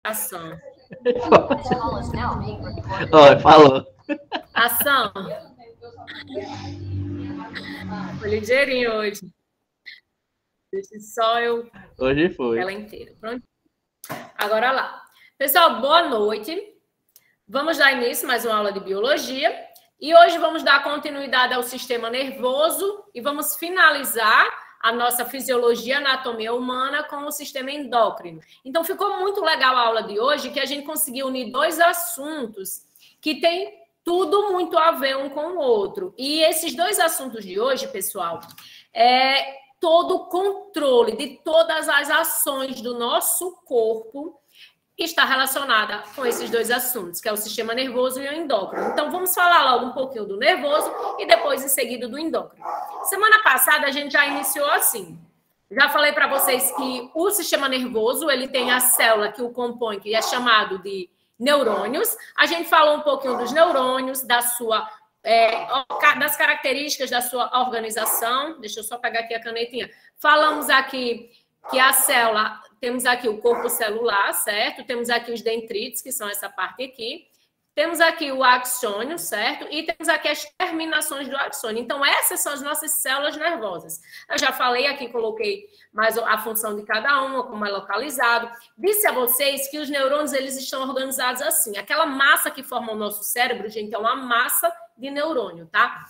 Ação. Ó, falou. Ação. Foi ligeirinho hoje. Deixa só eu... Hoje foi. Ela inteira. Pronto. Agora lá. Pessoal, boa noite. Vamos dar início a mais uma aula de biologia. E hoje vamos dar continuidade ao sistema nervoso e vamos finalizar a nossa fisiologia, anatomia humana com o sistema endócrino. Então, ficou muito legal a aula de hoje, que a gente conseguiu unir dois assuntos que têm tudo muito a ver um com o outro. E esses dois assuntos de hoje, pessoal, é todo o controle de todas as ações do nosso corpo está relacionada com esses dois assuntos, que é o sistema nervoso e o endócrino. Então, vamos falar logo um pouquinho do nervoso e depois, em seguida, do endócrino. Semana passada, a gente já iniciou assim. Já falei para vocês que o sistema nervoso, ele tem a célula que o compõe, que é chamado de neurônios. A gente falou um pouquinho dos neurônios, das características da sua organização. Deixa eu só pegar aqui a canetinha. Falamos aqui que a célula... Temos aqui o corpo celular, certo? Temos aqui os dendritos, que são essa parte aqui. Temos aqui o axônio, certo? E temos aqui as terminações do axônio. Então, essas são as nossas células nervosas. Eu já falei aqui, coloquei mais a função de cada uma, como é localizado. Disse a vocês que os neurônios, eles estão organizados assim. Aquela massa que forma o nosso cérebro, gente, é uma massa de neurônio, tá?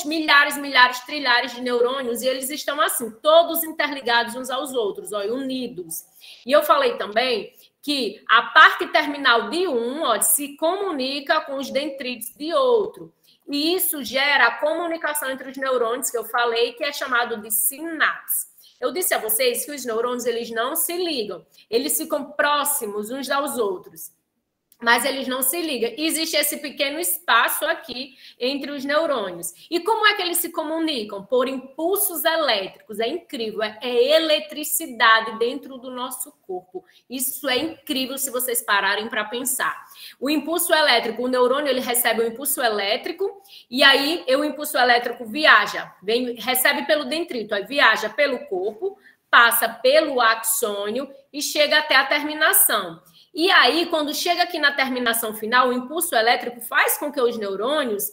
Milhares, trilhares de neurônios, e eles estão assim, todos interligados uns aos outros, ó, unidos. E eu falei também que a parte terminal de um, ó, se comunica com os dendritos de outro. E isso gera a comunicação entre os neurônios, que eu falei, que é chamado de sinapse. Eu disse a vocês que os neurônios, eles não se ligam, eles ficam próximos uns aos outros, mas eles não se ligam. Existe esse pequeno espaço aqui entre os neurônios. E como é que eles se comunicam? Por impulsos elétricos. É incrível, é eletricidade dentro do nosso corpo. Isso é incrível se vocês pararem para pensar. O impulso elétrico, o neurônio, ele recebe um impulso elétrico, e aí o impulso elétrico viaja, recebe pelo dendrito, aí viaja pelo corpo, passa pelo axônio e chega até a terminação. E aí, quando chega aqui na terminação final, o impulso elétrico faz com que os neurônios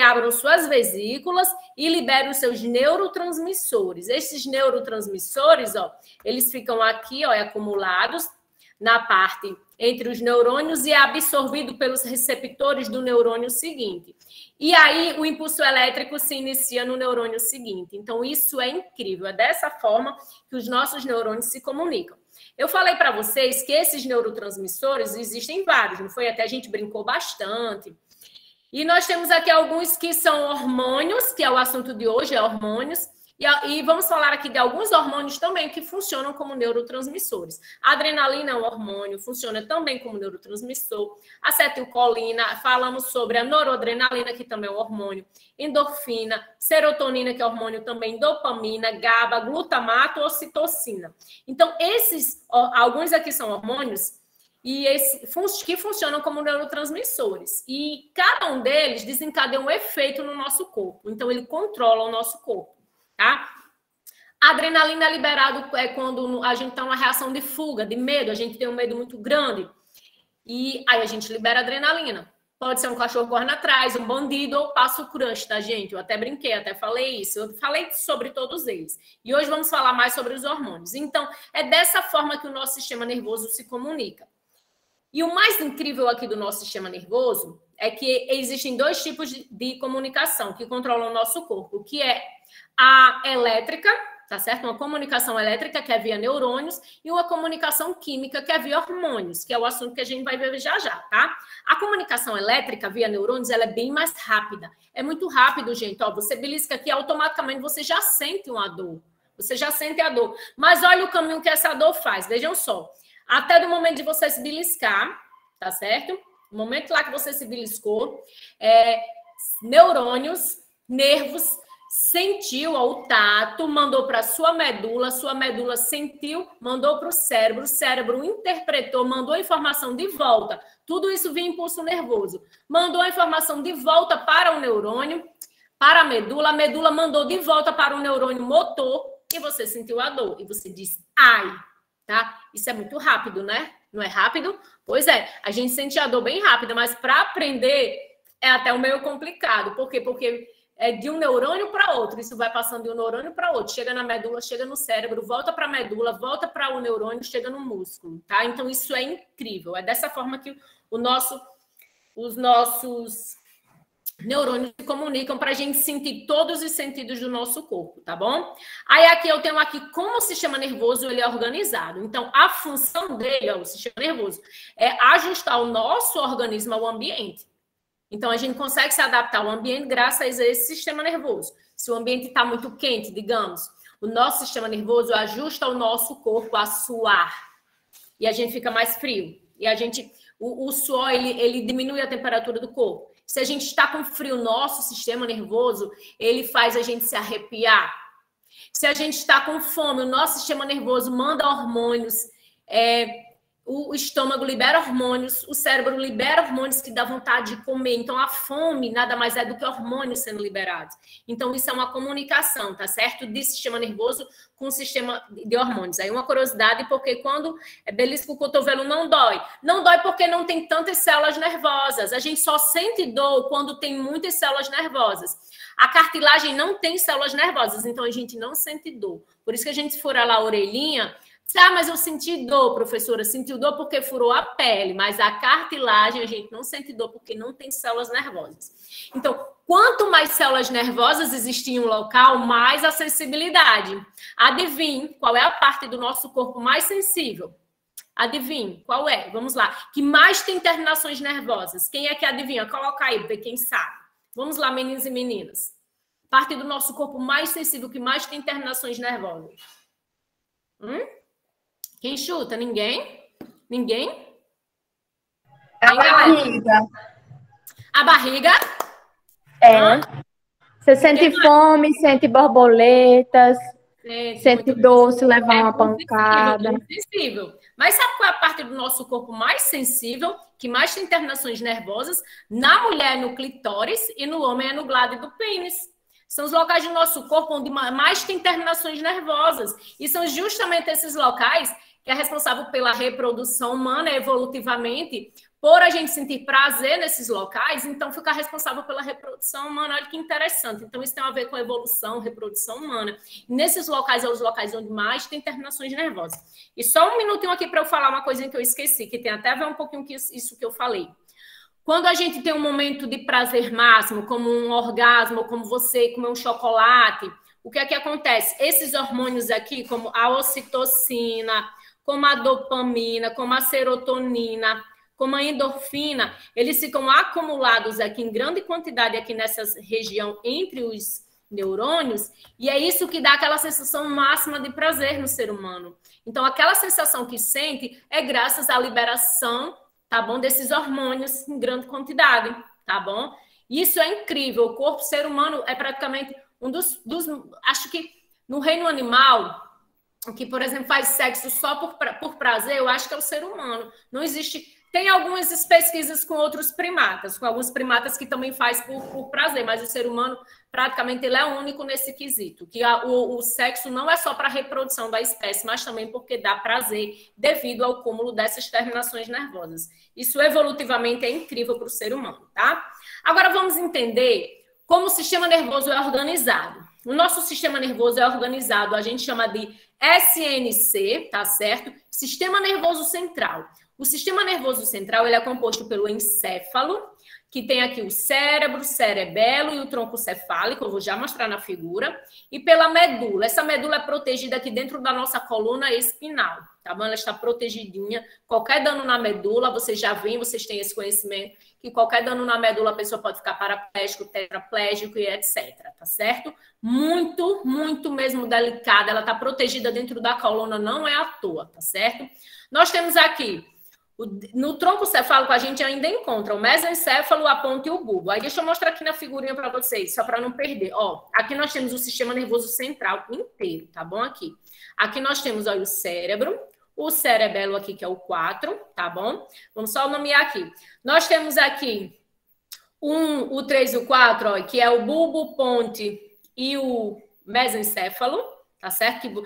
abram suas vesículas e liberem os seus neurotransmissores. Esses neurotransmissores, ó, eles ficam aqui, ó, acumulados na parte entre os neurônios e é absorvido pelos receptores do neurônio seguinte. E aí, o impulso elétrico se inicia no neurônio seguinte. Então, isso é incrível. É dessa forma que os nossos neurônios se comunicam. Eu falei para vocês que esses neurotransmissores existem vários, não foi? Até a gente brincou bastante. E nós temos aqui alguns que são hormônios, que é o assunto de hoje, é hormônios. E vamos falar aqui de alguns hormônios também que funcionam como neurotransmissores. A adrenalina é um hormônio, funciona também como neurotransmissor. Acetilcolina, falamos sobre a noradrenalina, que também é um hormônio. Endorfina, serotonina, que é hormônio também, dopamina, GABA, glutamato, ocitocina. Então, alguns aqui são hormônios que funcionam como neurotransmissores. E cada um deles desencadeia um efeito no nosso corpo. Então, ele controla o nosso corpo. Tá? A adrenalina é liberada quando a gente está numa reação de fuga, de medo, a gente tem um medo muito grande. E aí a gente libera adrenalina. Pode ser um cachorro correndo atrás, um bandido ou passa o crush, tá, gente? Eu até brinquei, até falei isso. Eu falei sobre todos eles. E hoje vamos falar mais sobre os hormônios. Então, é dessa forma que o nosso sistema nervoso se comunica. E o mais incrível aqui do nosso sistema nervoso é que existem dois tipos de comunicação que controlam o nosso corpo, que é a elétrica, tá certo? Uma comunicação elétrica, que é via neurônios, e uma comunicação química, que é via hormônios, que é o assunto que a gente vai ver já já, tá? A comunicação elétrica via neurônios, ela é bem mais rápida. É muito rápido, gente. Ó, você belisca aqui, automaticamente você já sente uma dor. Você já sente a dor. Mas olha o caminho que essa dor faz. Vejam só. Até do momento de você se beliscar, tá certo? No momento lá que você se beliscou, neurônios, nervos, sentiu o tato, mandou para sua medula sentiu, mandou para o cérebro interpretou, mandou a informação de volta. Tudo isso via impulso nervoso. Mandou a informação de volta para o neurônio, para a medula mandou de volta para o neurônio motor e você sentiu a dor. E você diz, ai, tá? Isso é muito rápido, né? Não é rápido? Pois é, a gente sente a dor bem rápida, mas para aprender é até um meio complicado. Por quê? Porque é de um neurônio para outro. Isso vai passando de um neurônio para outro. Chega na medula, chega no cérebro, volta para a medula, volta para o neurônio, chega no músculo, tá? Então, isso é incrível. É dessa forma que os nossos neurônios se comunicam para a gente sentir todos os sentidos do nosso corpo, tá bom? Aí, aqui eu tenho aqui como o sistema nervoso ele é organizado. Então, a função dele, ó, o sistema nervoso, é ajustar o nosso organismo ao ambiente. Então, a gente consegue se adaptar ao ambiente graças a esse sistema nervoso. Se o ambiente está muito quente, digamos, o nosso sistema nervoso ajusta o nosso corpo a suar. E a gente fica mais frio. E o suor, ele diminui a temperatura do corpo. Se a gente está com frio, nosso sistema nervoso, ele faz a gente se arrepiar. Se a gente está com fome, o nosso sistema nervoso manda hormônios, o estômago libera hormônios, o cérebro libera hormônios que dá vontade de comer. Então, a fome nada mais é do que hormônios sendo liberados. Então, isso é uma comunicação, tá certo? De sistema nervoso com o sistema de hormônios. Aí, uma curiosidade, porque quando belisca o cotovelo não dói. Não dói porque não tem tantas células nervosas. A gente só sente dor quando tem muitas células nervosas. A cartilagem não tem células nervosas, então a gente não sente dor. Por isso que a gente fura lá a orelhinha. Ah, mas eu senti dor, professora. Sentiu dor porque furou a pele, mas a cartilagem a gente não sente dor porque não tem células nervosas. Então, quanto mais células nervosas existem em um local, mais a sensibilidade. Adivinhe qual é a parte do nosso corpo mais sensível? Adivinhe qual é? Vamos lá. Que mais tem terminações nervosas? Quem é que adivinha? Coloca aí, para quem sabe. Vamos lá, meninos e meninas. Parte do nosso corpo mais sensível, que mais tem terminações nervosas. Quem chuta? Ninguém? Ninguém? A barriga. A barriga? Você sente fome, sente borboletas, sente dor se levar uma pancada. Muito sensível. Mas sabe qual é a parte do nosso corpo mais sensível, que mais tem terminações nervosas? Na mulher é no clitóris e no homem é no glande do pênis. São os locais do nosso corpo onde mais tem terminações nervosas. E são justamente esses locais que é responsável pela reprodução humana evolutivamente, por a gente sentir prazer nesses locais, então fica responsável pela reprodução humana. Olha que interessante. Então, isso tem a ver com a evolução, reprodução humana. E nesses locais, são os locais onde mais tem terminações nervosas. E só um minutinho aqui para eu falar uma coisinha que eu esqueci, que tem até a ver um pouquinho com isso que eu falei. Quando a gente tem um momento de prazer máximo, como um orgasmo, como você comer um chocolate, o que é que acontece? Esses hormônios aqui, como a ocitocina, como a dopamina, como a serotonina, como a endorfina, eles ficam acumulados aqui em grande quantidade aqui nessa região entre os neurônios, e é isso que dá aquela sensação máxima de prazer no ser humano. Então, aquela sensação que sente é graças à liberação, tá bom, desses hormônios em grande quantidade, tá bom? Isso é incrível. O corpo ser humano é praticamente um dos acho que no reino animal, que, por exemplo, faz sexo só por prazer, eu acho que é o ser humano. Não existe... Tem algumas pesquisas com outros primatas, com alguns primatas que também faz por prazer, mas o ser humano, praticamente, ele é único nesse quesito, que o sexo não é só para a reprodução da espécie, mas também porque dá prazer devido ao cúmulo dessas terminações nervosas. Isso, evolutivamente, é incrível para o ser humano, tá? Agora, vamos entender como o sistema nervoso é organizado. O nosso sistema nervoso é organizado, a gente chama de SNC, tá certo? Sistema Nervoso Central. O sistema nervoso central ele é composto pelo encéfalo, que tem aqui o cérebro, cerebelo e o tronco cefálico, eu vou já mostrar na figura, e pela medula. Essa medula é protegida aqui dentro da nossa coluna espinal, tá bom? Ela está protegidinha. Qualquer dano na medula, vocês já veem, vocês têm esse conhecimento, que qualquer dano na medula a pessoa pode ficar paraplégico, tetraplégico e etc, tá certo? Muito, muito mesmo delicada, ela está protegida dentro da coluna, não é à toa, tá certo? Nós temos aqui no tronco cefálico, a gente ainda encontra o mesencéfalo, a ponta e o bulbo. Aí deixa eu mostrar aqui na figurinha para vocês, só para não perder. Ó, aqui nós temos o sistema nervoso central inteiro, tá bom? Aqui nós temos ó, o cérebro, o cerebelo aqui, que é o 4, tá bom? Vamos só nomear aqui. Nós temos aqui o 3 e o 4, ó, que é o bulbo, ponte e o mesencéfalo, tá certo?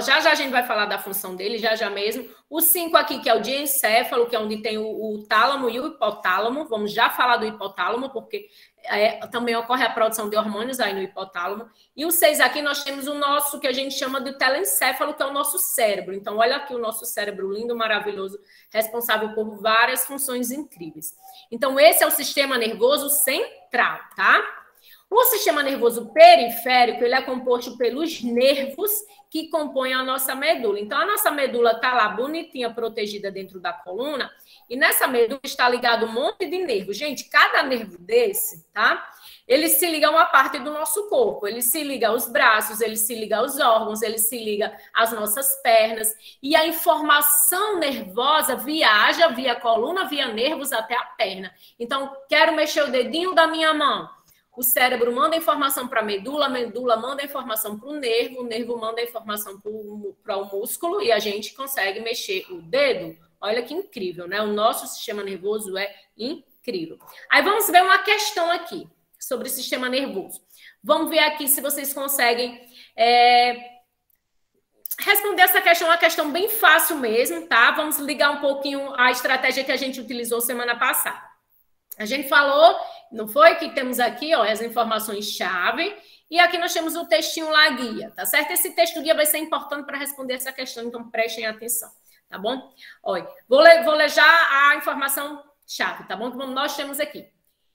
Já já a gente vai falar da função dele, já já mesmo. O 5 aqui, que é o diencéfalo, que é onde tem o tálamo e o hipotálamo. Vamos já falar do hipotálamo, porque também ocorre a produção de hormônios aí no hipotálamo. E o 6 aqui, nós temos o nosso, que a gente chama de telencéfalo, que é o nosso cérebro. Então, olha aqui o nosso cérebro lindo, maravilhoso, responsável por várias funções incríveis. Então, esse é o sistema nervoso central, tá? O sistema nervoso periférico, ele é composto pelos nervos que compõem a nossa medula. Então, a nossa medula está lá bonitinha, protegida dentro da coluna, e nessa medula está ligado um monte de nervos. Gente, cada nervo desse, tá? Ele se liga a uma parte do nosso corpo. Ele se liga aos braços, ele se liga aos órgãos, ele se liga às nossas pernas. E a informação nervosa viaja via coluna, via nervos até a perna. Então, quero mexer o dedinho da minha mão. O cérebro manda informação para a medula manda informação para o nervo manda informação para o músculo e a gente consegue mexer o dedo. Olha que incrível, né? O nosso sistema nervoso é incrível. Aí vamos ver uma questão aqui sobre o sistema nervoso. Vamos ver aqui se vocês conseguem responder essa questão, uma questão bem fácil mesmo, tá? Vamos ligar um pouquinho a estratégia que a gente utilizou semana passada. A gente falou, não foi? Que temos aqui, ó, as informações-chave, e aqui nós temos o textinho lá, guia, tá certo? Esse texto guia vai ser importante para responder essa questão, então prestem atenção, tá bom? Olha, vou ler já a informação-chave, tá bom? Então, nós temos aqui.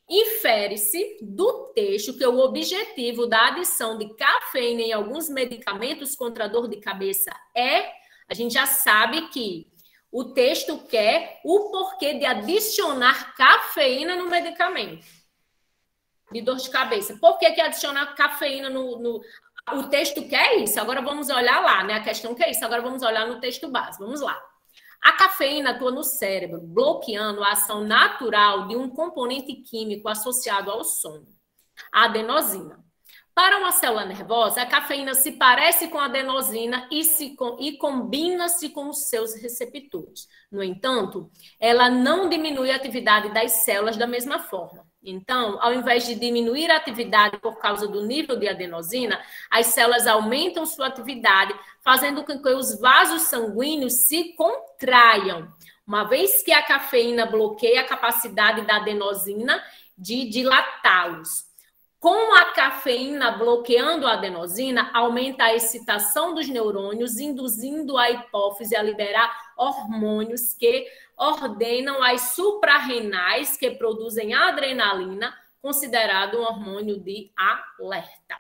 Infere-se do texto que o objetivo da adição de cafeína em alguns medicamentos contra a dor de cabeça a gente já sabe que o texto quer o porquê de adicionar cafeína no medicamento de dor de cabeça. Por que adicionar cafeína no... O texto quer isso. Agora vamos olhar lá, né? A questão quer isso. Agora vamos olhar no texto base. Vamos lá. A cafeína atua no cérebro, bloqueando a ação natural de um componente químico associado ao sono, a adenosina. Para uma célula nervosa, a cafeína se parece com a adenosina e combina-se com os seus receptores. No entanto, ela não diminui a atividade das células da mesma forma. Então, ao invés de diminuir a atividade por causa do nível de adenosina, as células aumentam sua atividade, fazendo com que os vasos sanguíneos se contraiam, uma vez que a cafeína bloqueia a capacidade da adenosina de dilatá-los. Com a cafeína bloqueando a adenosina, aumenta a excitação dos neurônios, induzindo a hipófise a liberar hormônios que ordenam as suprarrenais, que produzem a adrenalina, considerado um hormônio de alerta.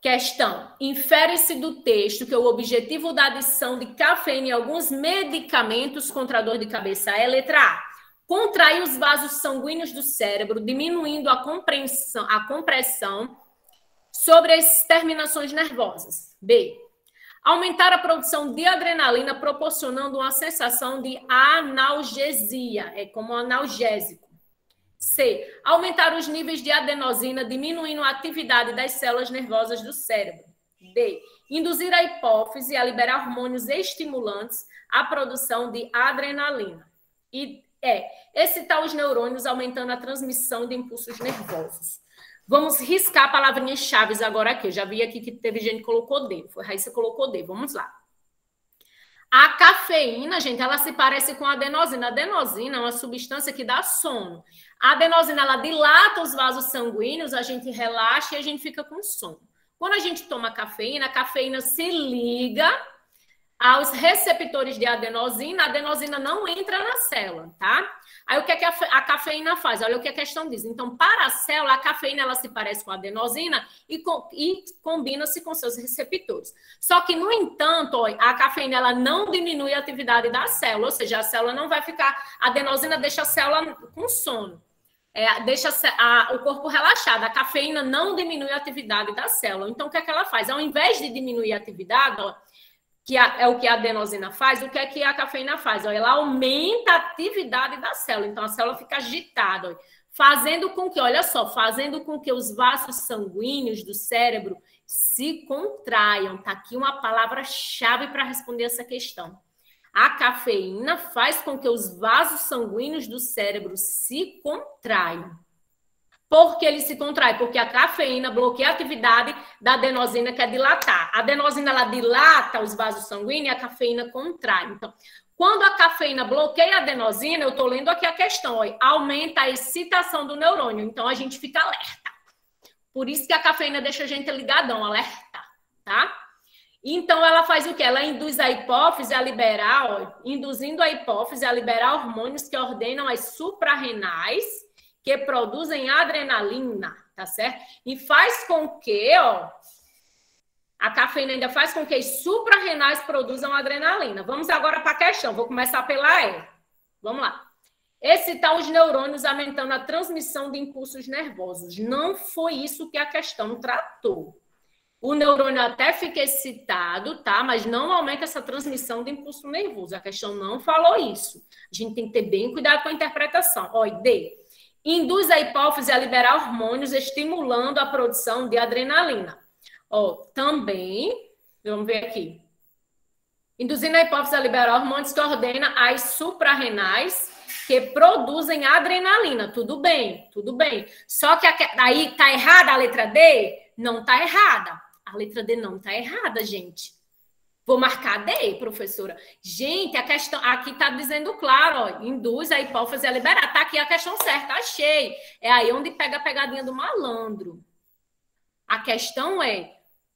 Questão. Infere-se do texto que o objetivo da adição de cafeína em alguns medicamentos contra a dor de cabeça é letra A. Contrai os vasos sanguíneos do cérebro, diminuindo a compressão sobre as terminações nervosas. B. Aumentar a produção de adrenalina, proporcionando uma sensação de analgesia, é como um analgésico. C. Aumentar os níveis de adenosina, diminuindo a atividade das células nervosas do cérebro. D. Induzir a hipófise a liberar hormônios estimulantes à produção de adrenalina. E excitar os neurônios, aumentando a transmissão de impulsos nervosos. Vamos riscar palavrinhas-chave agora aqui. Eu já vi aqui que teve gente que colocou D. Foi Raíssa que colocou D. Vamos lá. A cafeína, gente, ela se parece com a adenosina. A adenosina é uma substância que dá sono. A adenosina, ela dilata os vasos sanguíneos, a gente relaxa e a gente fica com sono. Quando a gente toma a cafeína se liga aos receptores de adenosina, a adenosina não entra na célula, tá? Aí o que é que a cafeína faz? Olha o que a questão diz. Então, para a célula, a cafeína ela se parece com a adenosina e combina-se com seus receptores. Só que, no entanto, a cafeína ela não diminui a atividade da célula, ou seja, a célula não vai ficar... A adenosina deixa a célula com sono, deixa o corpo relaxado. A cafeína não diminui a atividade da célula. Então, o que é que ela faz? Ao invés de diminuir a atividade, que é o que a adenosina faz, o que é que a cafeína faz? Ela aumenta a atividade da célula, então a célula fica agitada, fazendo com que os vasos sanguíneos do cérebro se contraiam. Tá aqui uma palavra-chave para responder essa questão. A cafeína faz com que os vasos sanguíneos do cérebro se contraiam. Por que ele se contrai? Porque a cafeína bloqueia a atividade da adenosina, que é dilatar. A adenosina, ela dilata os vasos sanguíneos e a cafeína contrai. Então, quando a cafeína bloqueia a adenosina, eu estou lendo aqui a questão, ó, aumenta a excitação do neurônio. Então, a gente fica alerta. Por isso que a cafeína deixa a gente ligadão, alerta, tá? Então, ela faz o quê? Ela induz a hipófise a liberar, ó, induzindo a hipófise a liberar hormônios que ordenam as suprarrenais, que produzem adrenalina, tá certo? E faz com que, ó, a cafeína ainda faz com que as suprarrenais produzam adrenalina. Vamos agora para a questão. Vou começar pela E. Vamos lá. Excitar os neurônios aumentando a transmissão de impulsos nervosos. Não foi isso que a questão tratou. O neurônio até fica excitado, tá? Mas não aumenta essa transmissão de impulso nervoso. A questão não falou isso. A gente tem que ter bem cuidado com a interpretação. Ó, D. Induz a hipófise a liberar hormônios, estimulando a produção de adrenalina. Ó, também, vamos ver aqui. Induzindo a hipófise a liberar hormônios que ordena as suprarrenais que produzem adrenalina. Tudo bem, tudo bem. Só que aí tá errada a letra D? Não tá errada. A letra D não tá errada, gente. Vou marcar D, professora. Gente, a questão aqui está dizendo claro, ó, induz a hipófise a liberar. Tá aqui a questão certa, achei. É aí onde pega a pegadinha do malandro. A questão é,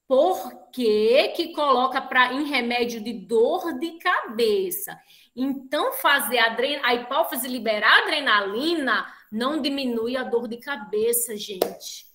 por que coloca em remédio de dor de cabeça? Então, fazer a hipófise liberar adrenalina não diminui a dor de cabeça, gente.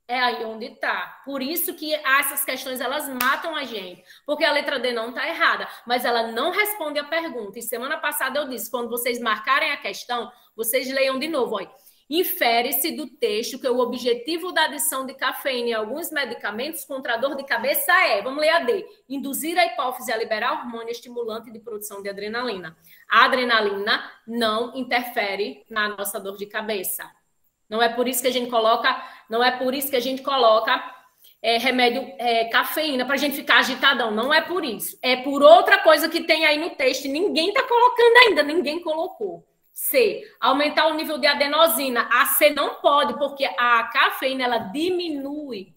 É aí onde tá. Por isso que essas questões, elas matam a gente. Porque a letra D não tá errada, mas ela não responde a pergunta. E semana passada eu disse, quando vocês marcarem a questão, vocês leiam de novo. Olha. Infere-se do texto que o objetivo da adição de cafeína em alguns medicamentos contra a dor de cabeça é, vamos ler a D, induzir a hipófise a liberar hormônio estimulante de produção de adrenalina. A adrenalina não interfere na nossa dor de cabeça. Não é por isso que a gente coloca, remédio, cafeína, para a gente ficar agitadão. Não é por isso. É por outra coisa que tem aí no texto. E ninguém está colocando ainda, ninguém colocou. C, aumentar o nível de adenosina. A C não pode, porque a cafeína, ela diminui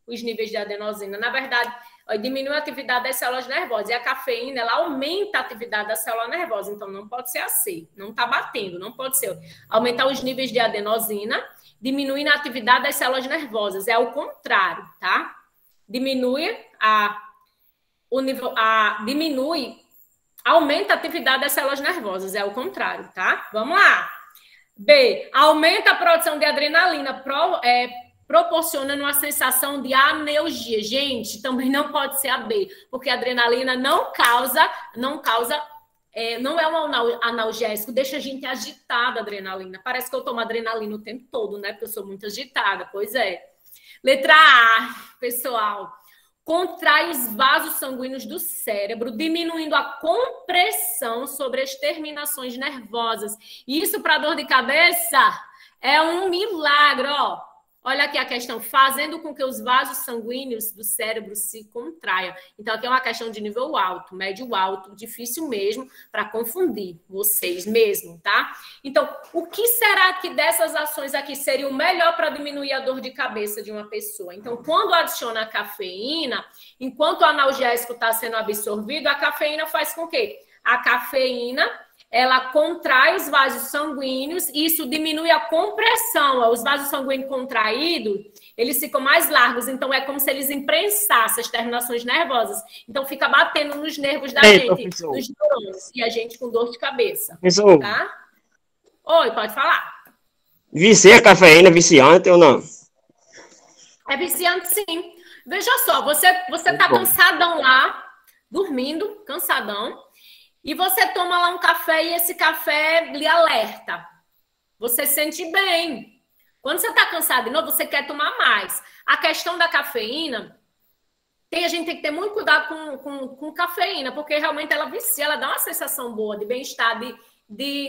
os níveis de adenosina. Na verdade, diminui a atividade das células nervosas. E a cafeína, ela aumenta a atividade da célula nervosa. Então, não pode ser a C. Não está batendo, não pode ser. Aumentar os níveis de adenosina, diminuindo a atividade das células nervosas. É o contrário, tá? Aumenta a atividade das células nervosas. É o contrário, tá? Vamos lá. B, aumenta a produção de adrenalina, proporcionando uma sensação de aneugia. Gente, também não pode ser a B, porque a adrenalina não é um analgésico, deixa a gente agitada a adrenalina. Parece que eu tomo adrenalina o tempo todo, né? Porque eu sou muito agitada. Pois é. Letra A, pessoal. Contrai os vasos sanguíneos do cérebro, diminuindo a compressão sobre as terminações nervosas. E isso para dor de cabeça é um milagre, ó. Olha aqui a questão, fazendo com que os vasos sanguíneos do cérebro se contraiam. Então, aqui é uma questão de nível alto, médio alto, difícil mesmo para confundir vocês mesmo, tá? Então, o que será que dessas ações aqui seria o melhor para diminuir a dor de cabeça de uma pessoa? Então, quando adiciona a cafeína, enquanto o analgésico está sendo absorvido, a cafeína faz com que a cafeína ela contrai os vasos sanguíneos e isso diminui a compressão. Os vasos sanguíneos contraídos, eles ficam mais largos, então é como se eles imprensassem as terminações nervosas. Então fica batendo nos nervos da gente, professor, nos neurônios, e a gente com dor de cabeça. Professor. Tá? Oi, pode falar. Vicia a cafeína, viciante ou não? É viciante, sim. Veja só, você tá cansadão lá, dormindo, cansadão, e você toma lá um café e esse café lhe alerta. Você sente bem. Quando você está cansado de novo, você quer tomar mais. A questão da cafeína, a gente tem que ter muito cuidado com cafeína, porque realmente ela vicia, ela dá uma sensação boa de bem-estar, de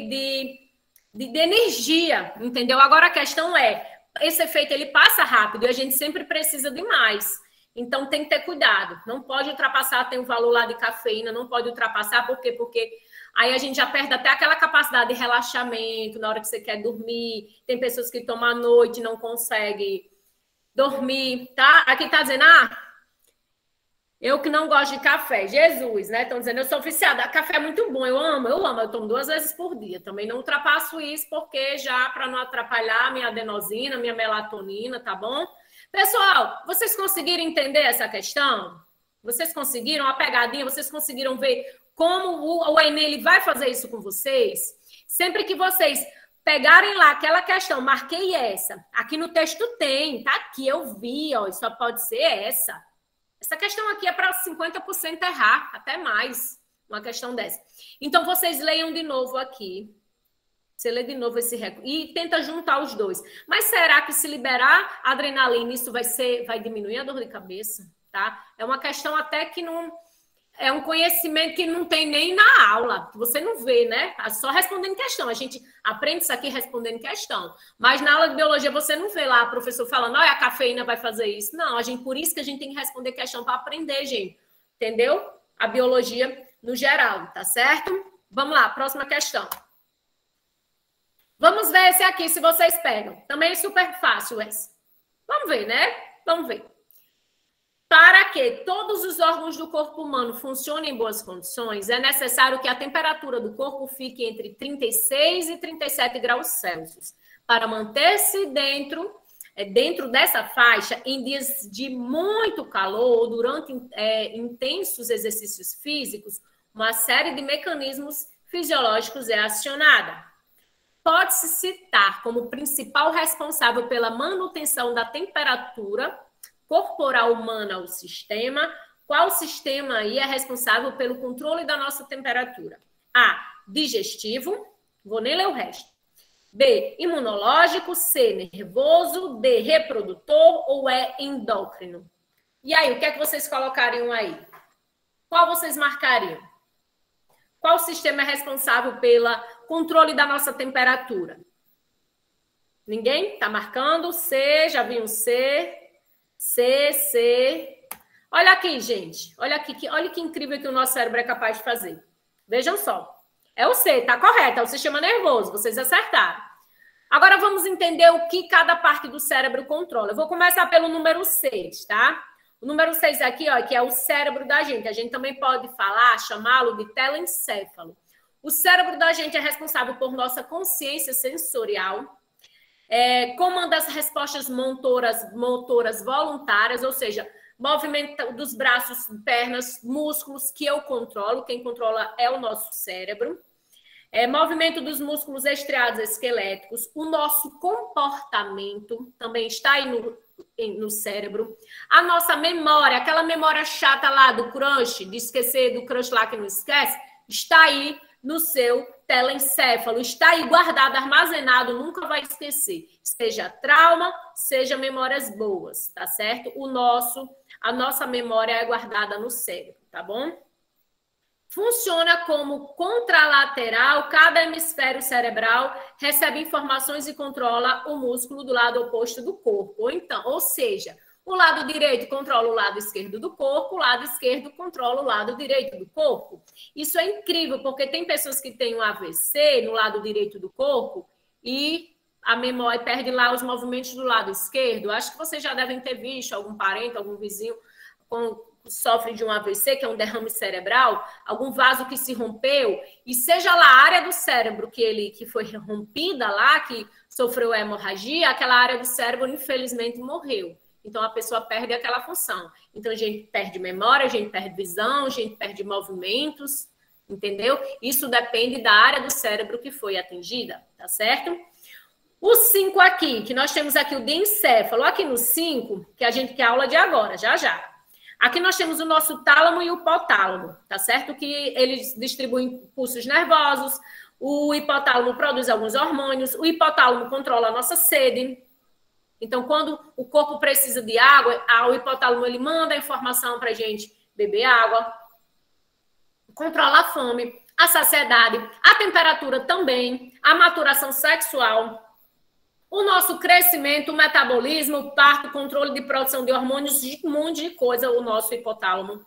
energia, entendeu? Agora a questão é, esse efeito ele passa rápido e a gente sempre precisa de mais. Então, tem que ter cuidado. Não pode ultrapassar, tem um valor lá de cafeína, não pode ultrapassar. Por quê? Porque Aí a gente já perde até aquela capacidade de relaxamento na hora que você quer dormir. Tem pessoas que tomam à noite e não conseguem dormir, tá? Aqui tá dizendo, eu que não gosto de café. Jesus, né? Estão dizendo, eu sou viciada. Café é muito bom, eu amo. Eu tomo 2 vezes por dia. Também não ultrapasso isso, porque já para não atrapalhar minha adenosina, minha melatonina, tá bom? Pessoal, vocês conseguiram entender essa questão? Vocês conseguiram a pegadinha? Vocês conseguiram ver como o Enem ele vai fazer isso com vocês? Sempre que vocês pegarem lá aquela questão, marquei essa. Aqui no texto tem, tá aqui, eu vi, ó, só pode ser essa. Essa questão aqui é para 50% errar, até mais, uma questão dessa. Então, vocês leiam de novo aqui. Você lê de novo esse recurso e tenta juntar os dois. Mas será que se liberar adrenalina, isso vai diminuir a dor de cabeça? Tá? É uma questão até que não... É um conhecimento que não tem nem na aula. Você não vê, né? Só respondendo questão. A gente aprende isso aqui respondendo questão. Mas na aula de biologia você não vê lá o professor falando, olha, a cafeína vai fazer isso. Não, por isso que a gente tem que responder questão para aprender, gente. Entendeu? A biologia no geral, tá certo? Vamos lá, próxima questão. Vamos ver esse aqui, se vocês pegam. Também é super fácil esse. Vamos ver, né? Vamos ver. Para que todos os órgãos do corpo humano funcionem em boas condições, é necessário que a temperatura do corpo fique entre 36 e 37 graus Celsius. Para manter-se dentro dessa faixa, em dias de muito calor ou durante intensos exercícios físicos, uma série de mecanismos fisiológicos é acionada. Pode-se citar como principal responsável pela manutenção da temperatura corporal humana ao sistema. Qual sistema aí é responsável pelo controle da nossa temperatura? A, digestivo, vou nem ler o resto. B, imunológico. C, nervoso. D, reprodutor. Ou é endócrino? E aí, o que é que vocês colocariam aí? Qual vocês marcariam? Qual sistema é responsável pelo controle da nossa temperatura? Ninguém? Tá marcando? C, já vi um C. C. Olha aqui, gente. Olha que incrível que o nosso cérebro é capaz de fazer. Vejam só. É o C, tá correto. É o sistema nervoso. Vocês acertaram. Agora vamos entender o que cada parte do cérebro controla. Eu vou começar pelo número 6, tá? O número 6 aqui, ó, que é o cérebro da gente. A gente também pode chamá-lo de telencéfalo. O cérebro da gente é responsável por nossa consciência sensorial, comanda as respostas motoras voluntárias, ou seja, movimento dos braços, pernas, músculos que eu controlo. Quem controla é o nosso cérebro. Movimento dos músculos estriados esqueléticos. O nosso comportamento também está aí no cérebro. A nossa memória, aquela memória chata lá do crush, de esquecer do crush lá que não esquece, está aí no seu telencéfalo, está aí guardado, armazenado, nunca vai esquecer. Seja trauma, seja memórias boas, tá certo? A nossa memória é guardada no cérebro, tá bom? Funciona como contralateral, cada hemisfério cerebral recebe informações e controla o músculo do lado oposto do corpo. Ou seja, o lado direito controla o lado esquerdo do corpo, o lado esquerdo controla o lado direito do corpo. Isso é incrível, porque tem pessoas que têm um AVC no lado direito do corpo e a memória perde lá os movimentos do lado esquerdo. Acho que vocês já devem ter visto algum parente, algum vizinho sofre de um AVC, que é um derrame cerebral, algum vaso que se rompeu, e seja lá a área do cérebro que foi rompida lá, que sofreu hemorragia, aquela área do cérebro, infelizmente, morreu. Então, a pessoa perde aquela função. Então, a gente perde memória, a gente perde visão, a gente perde movimentos, entendeu? Isso depende da área do cérebro que foi atingida, tá certo? O 5 aqui, que nós temos aqui o diencéfalo. Aqui no 5, que a a aula de agora, já. Aqui nós temos o nosso tálamo e o hipotálamo, tá certo? Que eles distribuem impulsos nervosos, o hipotálamo produz alguns hormônios, o hipotálamo controla a nossa sede. Então, quando o corpo precisa de água, o hipotálamo ele manda a informação para a gente beber água, controla a fome, a saciedade, a temperatura também, a maturação sexual, o nosso crescimento, o metabolismo, o parto, controle de produção de hormônios, um monte de coisa, o nosso hipotálamo.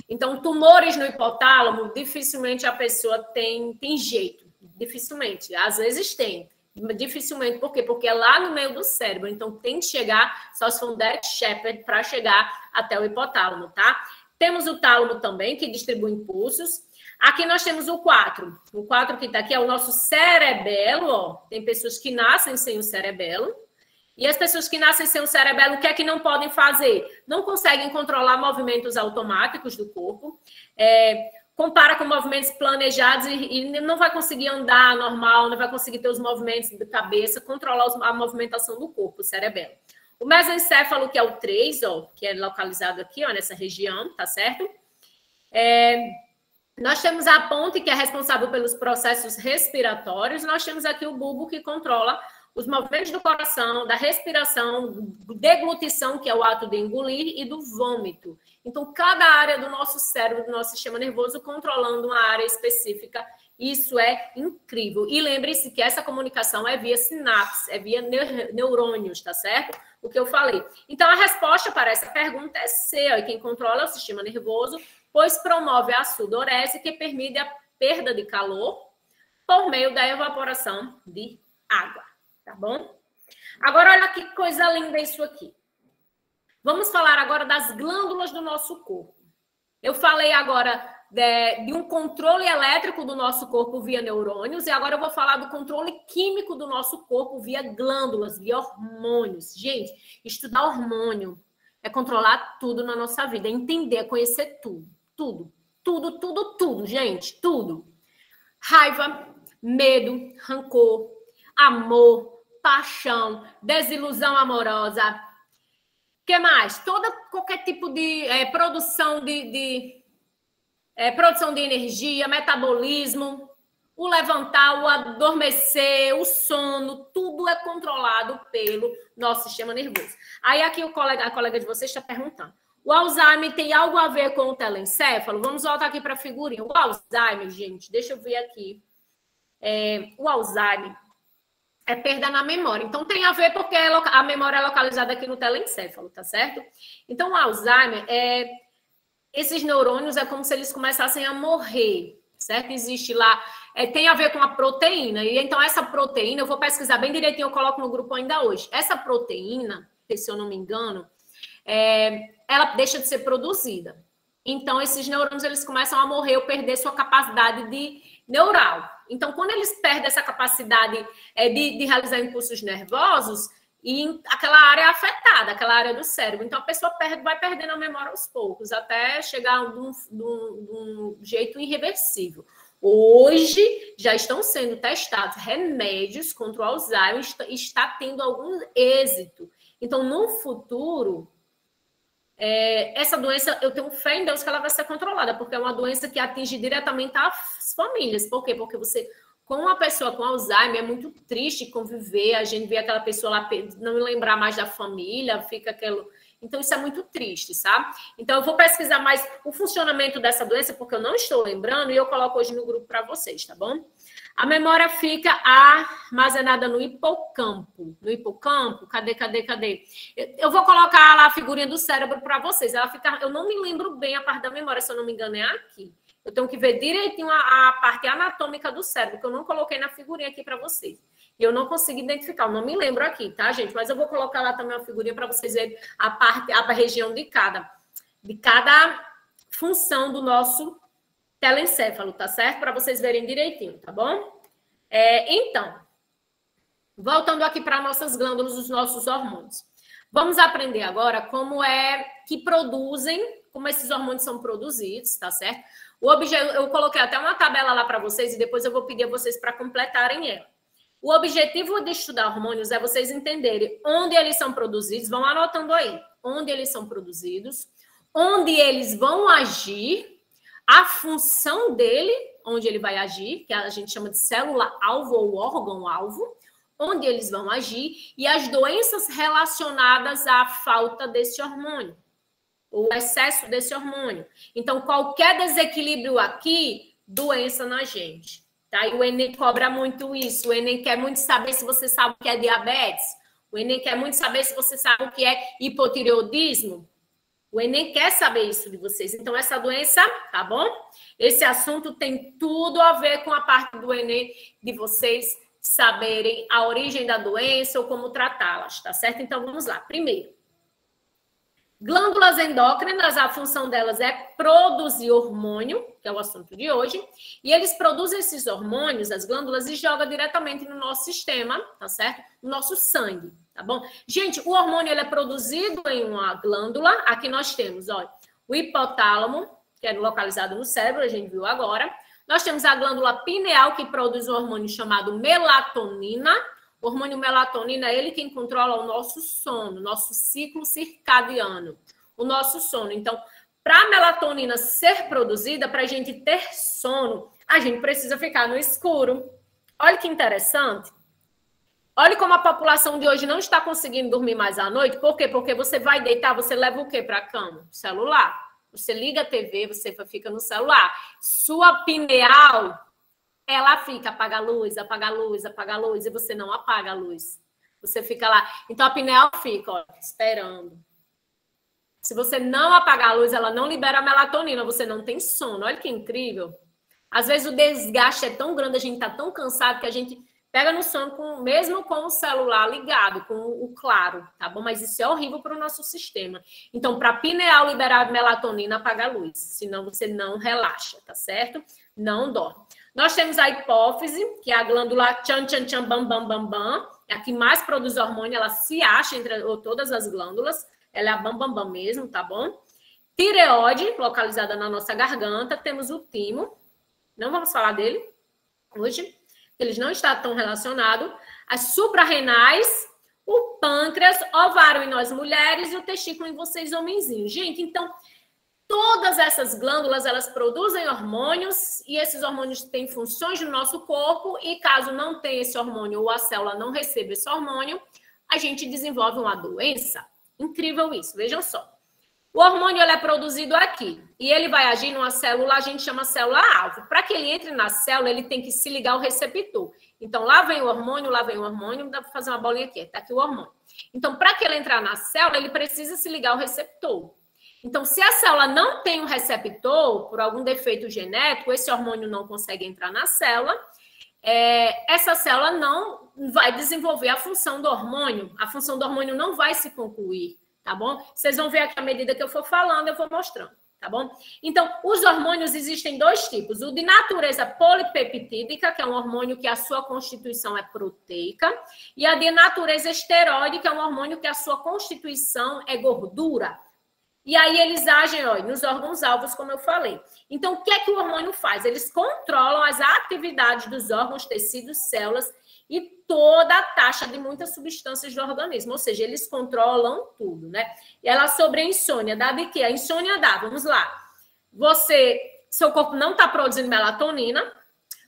Então, tumores no hipotálamo, dificilmente a pessoa tem jeito. Dificilmente. Às vezes tem. Dificilmente. Por quê? Porque é lá no meio do cérebro. Então, tem que chegar, só se for um Derek Shepherd, para chegar até o hipotálamo, tá? Temos o tálamo também, que distribui impulsos. Aqui nós temos o 4. O 4 que está aqui é o nosso cerebelo, ó. Tem pessoas que nascem sem o cerebelo. E as pessoas que nascem sem o cerebelo, o que é que não podem fazer? Não conseguem controlar movimentos automáticos do corpo. Compara com movimentos planejados e não vai conseguir andar normal, não vai conseguir ter os movimentos da cabeça, controlar a movimentação do corpo, o cerebelo. O mesencéfalo, que é o 3, ó, que é localizado aqui, ó, nessa região, tá certo? Nós temos a ponte, que é responsável pelos processos respiratórios. Nós temos aqui o bulbo, que controla os movimentos do coração, da respiração, deglutição, que é o ato de engolir, e do vômito. Então, cada área do nosso cérebro, do nosso sistema nervoso, controlando uma área específica. Isso é incrível. E lembre-se que essa comunicação é via sinapse, é via neurônios, tá certo? O que eu falei. Então, a resposta para essa pergunta é C, ó, quem controla é o sistema nervoso, pois promove a sudorese, que permite a perda de calor por meio da evaporação de água. Tá bom? Agora, olha que coisa linda isso aqui. Vamos falar agora das glândulas do nosso corpo. Eu falei agora de um controle elétrico do nosso corpo via neurônios, e agora eu vou falar do controle químico do nosso corpo via glândulas, via hormônios. Gente, estudar hormônio é controlar tudo na nossa vida, é entender, é conhecer tudo. Tudo, gente, tudo. Raiva, medo, rancor, amor, paixão, desilusão amorosa. O que mais? Qualquer tipo de produção produção de energia, metabolismo, o levantar, o adormecer, o sono, tudo é controlado pelo nosso sistema nervoso. Aí aqui a colega de vocês está perguntando: o Alzheimer tem algo a ver com o telencéfalo? Vamos voltar aqui para a figurinha. O Alzheimer, gente, deixa eu ver aqui. O Alzheimer é perda na memória. Então, tem a ver porque a memória é localizada aqui no telencéfalo, tá certo? Então, o Alzheimer, esses neurônios é como se eles começassem a morrer, certo? Existe lá, tem a ver com a proteína. E então, essa proteína, eu vou pesquisar bem direitinho, eu coloco no grupo ainda hoje. Essa proteína, se eu não me engano, ela deixa de ser produzida. Então, esses neurônios, eles começam a morrer ou perder sua capacidade neural. Então, quando eles perdem essa capacidade de realizar impulsos nervosos, e aquela área é afetada, aquela área do cérebro. Então, a pessoa vai perdendo a memória aos poucos, até chegar de um jeito irreversível. Hoje, já estão sendo testados remédios contra o Alzheimer, está tendo algum êxito. Então, no futuro, essa doença, eu tenho fé em Deus que ela vai ser controlada, porque é uma doença que atinge diretamente as famílias. Por quê? Porque com uma pessoa com Alzheimer, é muito triste conviver, a gente vê aquela pessoa lá não lembrar mais da família, fica aquilo... Então, isso é muito triste, sabe? Então, eu vou pesquisar mais o funcionamento dessa doença, porque eu não estou lembrando, e eu coloco hoje no grupo para vocês, tá bom? A memória fica armazenada no hipocampo. No hipocampo, cadê? Eu vou colocar lá a figurinha do cérebro para vocês. Eu não me lembro bem a parte da memória, se eu não me engano, é aqui. Eu tenho que ver direitinho a parte anatômica do cérebro, que eu não coloquei na figurinha aqui para vocês. E eu não consigo identificar, eu não me lembro aqui, tá, gente? Mas eu vou colocar lá também uma figurinha para vocês verem a região de cada função do nosso telencéfalo, tá certo? Para vocês verem direitinho, tá bom? Então, voltando aqui para nossas glândulas, os nossos hormônios. Vamos aprender agora como como esses hormônios são produzidos, tá certo? Eu coloquei até uma tabela lá para vocês e depois eu vou pedir a vocês para completarem ela. O objetivo de estudar hormônios é vocês entenderem onde eles são produzidos, vão anotando aí, onde eles são produzidos, onde eles vão agir, a função dele, onde ele vai agir, que a gente chama de célula-alvo ou órgão-alvo, onde eles vão agir, e as doenças relacionadas à falta desse hormônio, o excesso desse hormônio. Então, qualquer desequilíbrio aqui, doença na gente. Tá? E o Enem cobra muito isso. O Enem quer muito saber se você sabe o que é diabetes. O Enem quer muito saber se você sabe o que é hipotireoidismo. O Enem quer saber isso de vocês. Então, essa doença, tá bom? Esse assunto tem tudo a ver com a parte do Enem, de vocês saberem a origem da doença ou como tratá-las, tá certo? Então, vamos lá. Primeiro, glândulas endócrinas, a função delas é produzir hormônio, que é o assunto de hoje, e eles produzem esses hormônios, as glândulas, e jogam diretamente no nosso sistema, tá certo? No nosso sangue, tá bom? Gente, o hormônio ele é produzido em uma glândula, aqui nós temos, olha, o hipotálamo, que é localizado no cérebro, a gente viu agora. Nós temos a glândula pineal, que produz um hormônio chamado melatonina. O hormônio melatonina é ele quem controla o nosso sono, nosso ciclo circadiano, o nosso sono. Então, para a melatonina ser produzida, para a gente ter sono, a gente precisa ficar no escuro. Olha que interessante. Olha como a população de hoje não está conseguindo dormir mais à noite. Por quê? Porque você vai deitar, você leva o quê para a cama? O celular. Você liga a TV, você fica no celular. Sua pineal, ela fica, apaga a luz, apaga a luz, apaga a luz, e você não apaga a luz. Você fica lá. Então, a pineal fica, ó, esperando. Se você não apagar a luz, ela não libera a melatonina, você não tem sono. Olha que incrível. Às vezes, o desgaste é tão grande, a gente está tão cansado, que a gente pega no sono, mesmo com o celular ligado, com o claro, tá bom? Mas isso é horrível para o nosso sistema. Então, para a pineal liberar a melatonina, apaga a luz. Senão, você não relaxa, tá certo? Não dorme. Nós temos a hipófise, que é a glândula tchan, tchan, tchan, bam, bam, bam, bam. É a que mais produz hormônio, ela se acha entre todas as glândulas. Ela é a bam, bam, bam mesmo, tá bom? Tireoide, localizada na nossa garganta. Temos o timo. Não vamos falar dele hoje. Eles não estão tão relacionados. As suprarrenais, o pâncreas, ovário em nós mulheres e o testículo em vocês homenzinhos. Gente, então, todas essas glândulas, elas produzem hormônios e esses hormônios têm funções no nosso corpo e caso não tenha esse hormônio ou a célula não receba esse hormônio, a gente desenvolve uma doença. Incrível isso, vejam só. O hormônio ele é produzido aqui e ele vai agir numa célula, a gente chama célula-alvo. Para que ele entre na célula, ele tem que se ligar ao receptor. Então, lá vem o hormônio, dá para fazer uma bolinha aqui, tá aqui o hormônio. Então, para que ele entrar na célula, ele precisa se ligar ao receptor. Então, se a célula não tem um receptor, por algum defeito genético, esse hormônio não consegue entrar na célula, essa célula não vai desenvolver a função do hormônio, a função do hormônio não vai se concluir. Tá bom? Vocês vão ver aqui à medida que eu for falando, eu vou mostrando, tá bom? Então, os hormônios existem dois tipos. O de natureza polipeptídica, que é um hormônio que a sua constituição é proteica, e a de natureza esteroide, que é um hormônio que a sua constituição é gordura. E aí eles agem, ó, nos órgãos-alvos, como eu falei. Então, o que é que o hormônio faz? Eles controlam as atividades dos órgãos, tecidos, células, e toda a taxa de muitas substâncias do organismo. Ou seja, eles controlam tudo, né? E ela sobre a insônia. Dá de quê? A insônia dá, vamos lá. Seu corpo não está produzindo melatonina.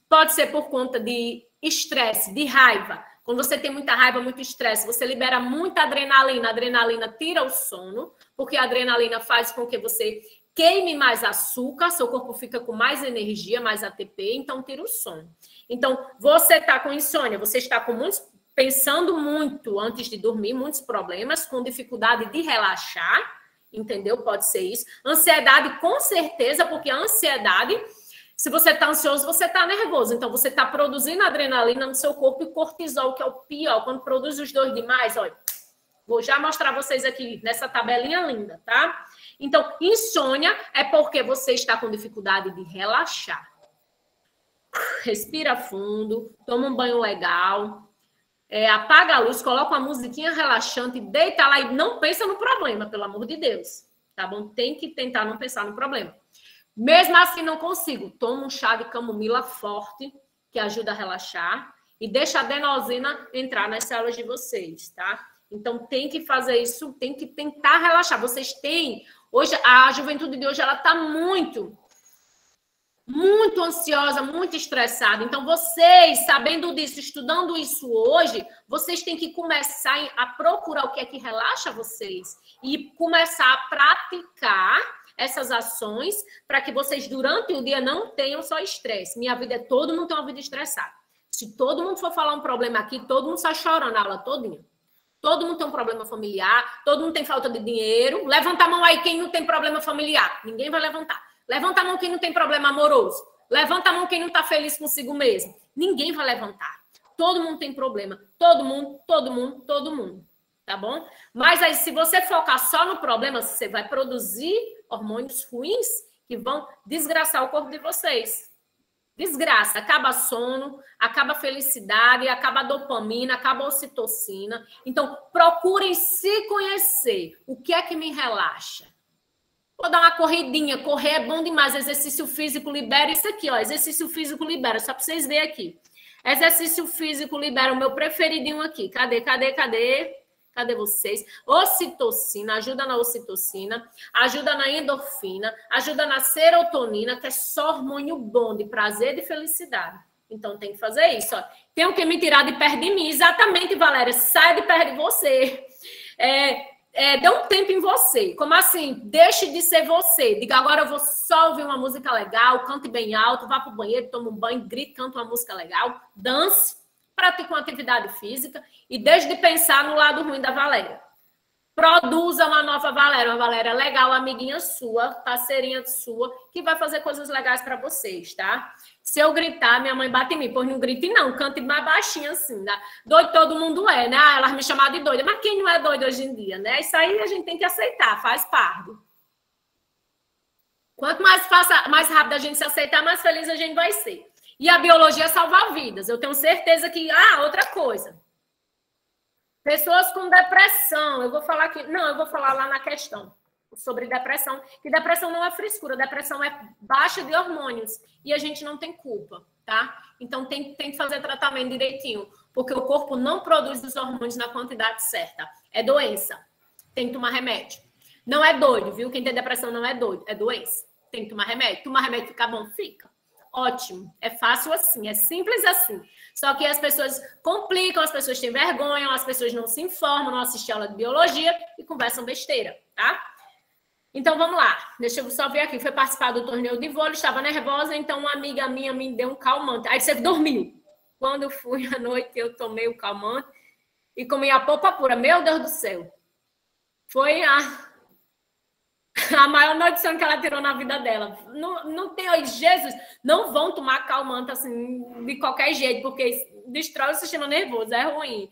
Pode ser por conta de estresse, de raiva. Quando você tem muita raiva, muito estresse, você libera muita adrenalina. A adrenalina tira o sono, porque a adrenalina faz com que você queime mais açúcar, seu corpo fica com mais energia, mais ATP, então tira o sono. Então, você está com insônia, você está pensando muito antes de dormir, muitos problemas, com dificuldade de relaxar, entendeu? Pode ser isso. Ansiedade, com certeza, porque a ansiedade, se você está ansioso, você está nervoso. Então, você está produzindo adrenalina no seu corpo e cortisol, que é o pior. Quando produz os dois demais, olha, vou já mostrar vocês aqui nessa tabelinha linda, tá? Então, insônia é porque você está com dificuldade de relaxar. Respira fundo, toma um banho legal, apaga a luz, coloca uma musiquinha relaxante, deita lá e não pensa no problema, pelo amor de Deus, tá bom? Tem que tentar não pensar no problema. Mesmo assim não consigo, toma um chá de camomila forte, que ajuda a relaxar, e deixa a adenosina entrar nas células de vocês, tá? Então tem que fazer isso, tem que tentar relaxar. Vocês têm, hoje, a juventude de hoje, ela tá muito ansiosa, muito estressada. Então, vocês, sabendo disso, estudando isso hoje, vocês têm que começar a procurar o que é que relaxa vocês e começar a praticar essas ações para que vocês, durante o dia, não tenham só estresse. Minha vida todo mundo tem uma vida estressada. Se todo mundo for falar um problema aqui, todo mundo sai chorando a aula todinha. Todo mundo tem um problema familiar, todo mundo tem falta de dinheiro. Levanta a mão aí quem não tem problema familiar. Ninguém vai levantar. Levanta a mão quem não tem problema amoroso. Levanta a mão quem não está feliz consigo mesmo. Ninguém vai levantar. Todo mundo tem problema. Todo mundo, todo mundo, todo mundo. Tá bom? Mas aí, se você focar só no problema, você vai produzir hormônios ruins que vão desgraçar o corpo de vocês. Desgraça. Acaba sono, acaba felicidade, acaba dopamina, acaba ocitocina. Então, procurem se conhecer. O que é que me relaxa? Vou dar uma corridinha. Correr é bom demais. Exercício físico libera isso aqui, ó. Exercício físico libera. Só para vocês verem aqui. Exercício físico libera o meu preferidinho aqui. Cadê? Cadê vocês? Ocitocina, ajuda na ocitocina, ajuda na endorfina, ajuda na serotonina, que é só hormônio bom de prazer e de felicidade. Então, tem que fazer isso. Ó. Tenho que me tirar de perto de mim. Exatamente, Valéria. Sai de perto de você. Dê um tempo em você. Como assim? Deixe de ser você. Diga, agora eu vou só ouvir uma música legal, cante bem alto, vá para o banheiro, tome um banho, grite, cante uma música legal, dance, pratique uma atividade física e deixe de pensar no lado ruim da Valéria. Produza uma nova Valéria, uma Valéria legal, amiguinha sua, parceirinha sua, que vai fazer coisas legais para vocês, tá? Se eu gritar, minha mãe bate em mim. Pois não grite não, cante mais baixinho assim, né? Doido todo mundo é, né? Elas me chamaram de doida. Mas quem não é doido hoje em dia, né? Isso aí a gente tem que aceitar, faz parte. Quanto mais rápido a gente se aceitar, mais feliz a gente vai ser. E a biologia salva vidas. Eu tenho certeza que... outra coisa. Pessoas com depressão. Eu vou falar aqui... Não, eu vou falar lá na questão sobre depressão. Que depressão não é frescura. Depressão é baixa de hormônios. E a gente não tem culpa, tá? Então, tem que fazer tratamento direitinho. Porque o corpo não produz os hormônios na quantidade certa. É doença. Tem que tomar remédio. Não é doido, viu? Quem tem depressão não é doido. É doença. Tem que tomar remédio. Tomar remédio fica bom? Fica. Ótimo, é fácil assim, é simples assim. Só que as pessoas complicam, as pessoas têm vergonha, as pessoas não se informam, não assistem aula de biologia e conversam besteira, tá? Então, vamos lá. Deixa eu só ver aqui. Foi participar do torneio de vôlei, estava nervosa, então uma amiga minha me deu um calmante. Aí você dormiu. Quando eu fui à noite, eu tomei o calmante e comi a polpa pura. Meu Deus do céu. Foi a maior notícia que ela tirou na vida dela. Não tem... Jesus, não vão tomar calmante assim, de qualquer jeito, porque destrói o sistema nervoso, é ruim.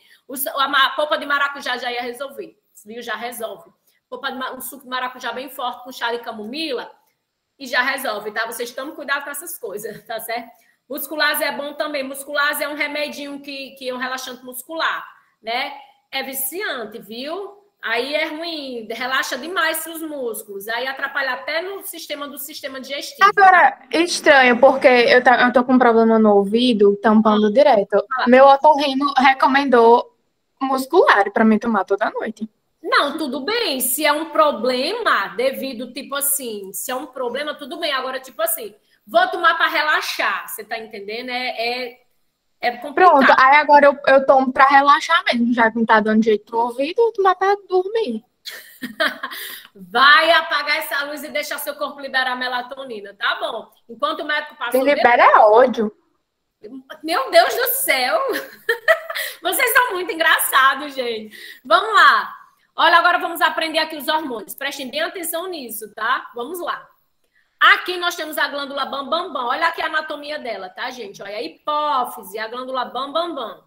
A polpa de maracujá já ia resolver, viu? Já resolve. Um suco de maracujá bem forte com chá de camomila e já resolve, tá? Vocês tomem cuidado com essas coisas, tá certo? Musculase é bom também. Musculase é um remedinho que é um relaxante muscular, né? É viciante, viu? Aí é ruim, relaxa demais os músculos, aí atrapalha até no sistema digestivo. Agora, estranho, porque eu tô com um problema no ouvido, tampando direto. Meu otorrino recomendou muscular para mim tomar toda noite. Não, tudo bem, se é um problema devido, tipo assim, se é um problema, tudo bem. Agora, tipo assim, vou tomar para relaxar, você tá entendendo? É complicado. Pronto, aí agora eu tomo pra relaxar mesmo, já que não tá dando jeito pro ouvido, eu tomo pra dormir. Vai apagar essa luz e deixar seu corpo liberar melatonina, tá bom? Enquanto o médico passa... Quem libera é ódio. Meu Deus do céu! Vocês são muito engraçados, gente. Vamos lá. Olha, agora vamos aprender aqui os hormônios. Prestem bem atenção nisso, tá? Vamos lá. Aqui nós temos a glândula bambambam. Olha aqui a anatomia dela, tá, gente? Olha a hipófise, a glândula bambambam.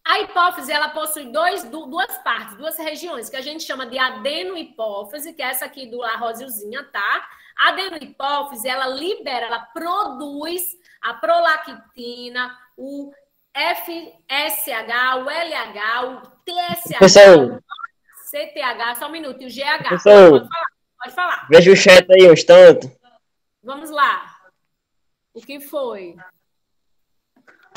A hipófise, ela possui duas partes, duas regiões, que a gente chama de adenohipófise, que é essa aqui do rosilzinha, tá? A adenohipófise, ela libera, ela produz a prolactina, o FSH, o LH, o TSH, CTH, só um minuto, e o GH. Pode falar. Veja o chat aí, uns tanto. Vamos lá. O que foi?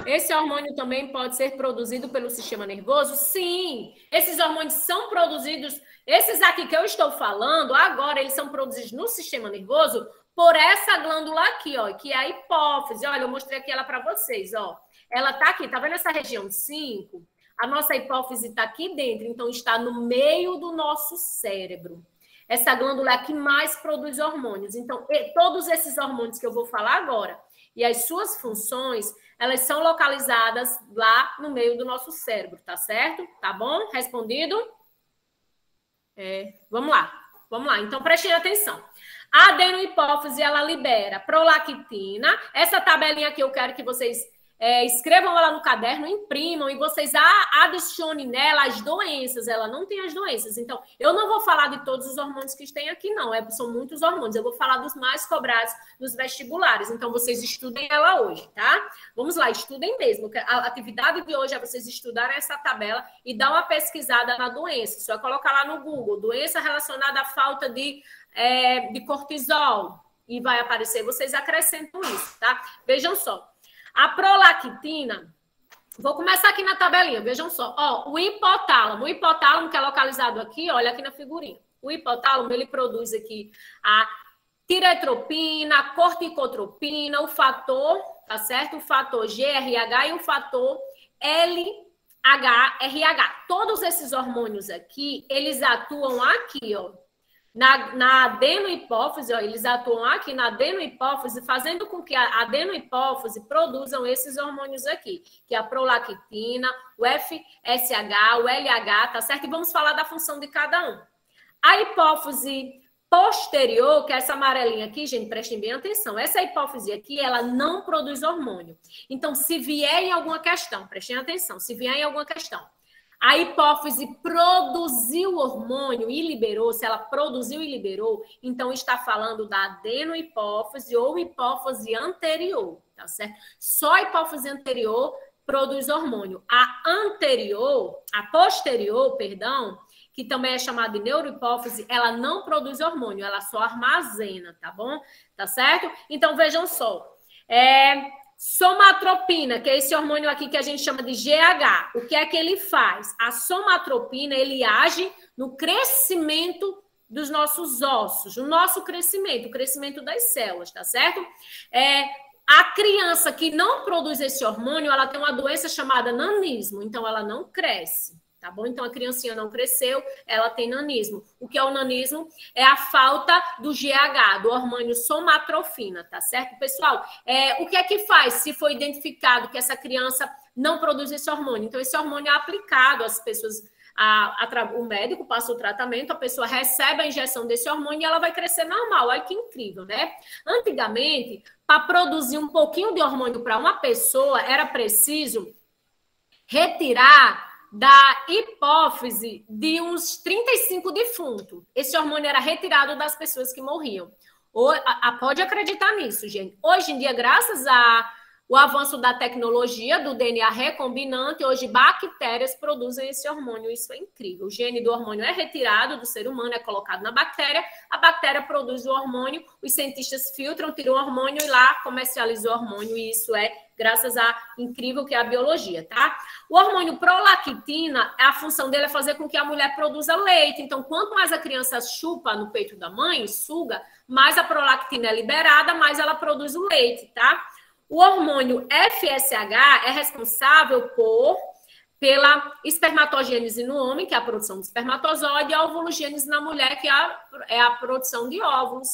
Esse hormônio também pode ser produzido pelo sistema nervoso? Sim. Esses hormônios são produzidos... Esses aqui que eu estou falando, agora, eles são produzidos no sistema nervoso por essa glândula aqui, ó, que é a hipófise. Olha, eu mostrei aqui ela para vocês, ó. Ela tá aqui, tá vendo essa região 5? A nossa hipófise está aqui dentro, então está no meio do nosso cérebro. Essa glândula é a que mais produz hormônios. Então, todos esses hormônios que eu vou falar agora e as suas funções, elas são localizadas lá no meio do nosso cérebro, tá certo? Tá bom? Respondido? Vamos lá. Então, prestem atenção. A adenohipófise, ela libera prolactina. Essa tabelinha aqui eu quero que vocês escrevam ela no caderno, imprimam e vocês adicionem nela as doenças. Ela não tem as doenças. Então, eu não vou falar de todos os hormônios que tem aqui, não. São muitos hormônios. Eu vou falar dos mais cobrados nos vestibulares. Então, vocês estudem ela hoje, tá? Vamos lá, estudem mesmo. A atividade de hoje é vocês estudarem essa tabela e dar uma pesquisada na doença. Só colocar lá no Google, doença relacionada à falta de cortisol. E vai aparecer, vocês acrescentam isso, tá? Vejam só. A prolactina, vou começar aqui na tabelinha, vejam só. Ó, o hipotálamo que é localizado aqui, olha aqui na figurinha. O hipotálamo, ele produz aqui a tiretropina, a corticotropina, o fator, tá certo? O fator GRH e o fator LHRH. Todos esses hormônios aqui, eles atuam aqui, ó. Na adenohipófise, ó, eles atuam aqui na adenohipófise, fazendo com que a adenohipófise produzam esses hormônios aqui, que é a prolactina, o FSH, o LH, tá certo? E vamos falar da função de cada um. A hipófise posterior, que é essa amarelinha aqui, gente, prestem bem atenção. Essa hipófise aqui, ela não produz hormônio. Então, se vier em alguma questão, prestem atenção, se vier em alguma questão, a hipófise produziu hormônio e liberou, se ela produziu e liberou, então está falando da adenohipófise ou hipófise anterior, tá certo? Só a hipófise anterior produz hormônio. A posterior, perdão, que também é chamada de neurohipófise, ela não produz hormônio, ela só armazena, tá bom? Tá certo? Então, vejam só. Somatropina, que é esse hormônio aqui que a gente chama de GH. O que é que ele faz? A somatropina, ele age no crescimento dos nossos ossos, o nosso crescimento, o crescimento das células, tá certo? A criança que não produz esse hormônio, ela tem uma doença chamada nanismo, então ela não cresce. Tá bom? Então, a criancinha não cresceu, ela tem nanismo. O que é o nanismo? É a falta do GH, do hormônio somatrofina, tá certo, pessoal? O que é que faz se for identificado que essa criança não produz esse hormônio? Então, esse hormônio é aplicado às pessoas, o médico passa o tratamento, a pessoa recebe a injeção desse hormônio e ela vai crescer normal. Olha que incrível, né? Antigamente, para produzir um pouquinho de hormônio para uma pessoa, era preciso retirar da hipófise de uns 35 defuntos. Esse hormônio era retirado das pessoas que morriam. Pode acreditar nisso, gente. Hoje em dia, graças ao avanço da tecnologia do DNA recombinante, hoje bactérias produzem esse hormônio. Isso é incrível. O gene do hormônio é retirado do ser humano, é colocado na bactéria, a bactéria produz o hormônio, os cientistas filtram, tiram o hormônio e lá comercializam o hormônio, e isso é graças à incrível que é a biologia, tá? O hormônio prolactina, a função dele é fazer com que a mulher produza leite. Então, quanto mais a criança chupa no peito da mãe, suga, mais a prolactina é liberada, mais ela produz o leite, tá? O hormônio FSH é responsável pela espermatogênese no homem, que é a produção de espermatozoide, e a ovulogênese na mulher, que é a produção de óvulos.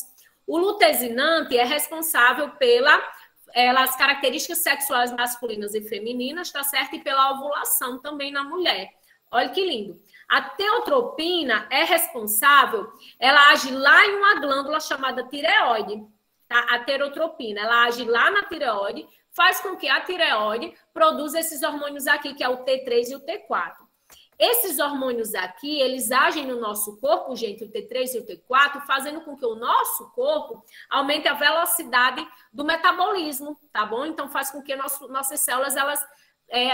O lutezinante é responsável pelas características sexuais masculinas e femininas, tá certo? E pela ovulação também na mulher. Olha que lindo. A teotropina é responsável, ela age lá em uma glândula chamada tireoide, tá? A terotropina, ela age lá na tireoide, faz com que a tireoide produza esses hormônios aqui, que é o T3 e o T4. Esses hormônios aqui, eles agem no nosso corpo, gente, o T3 e o T4, fazendo com que o nosso corpo aumente a velocidade do metabolismo, tá bom? Então, faz com que nossas células, elas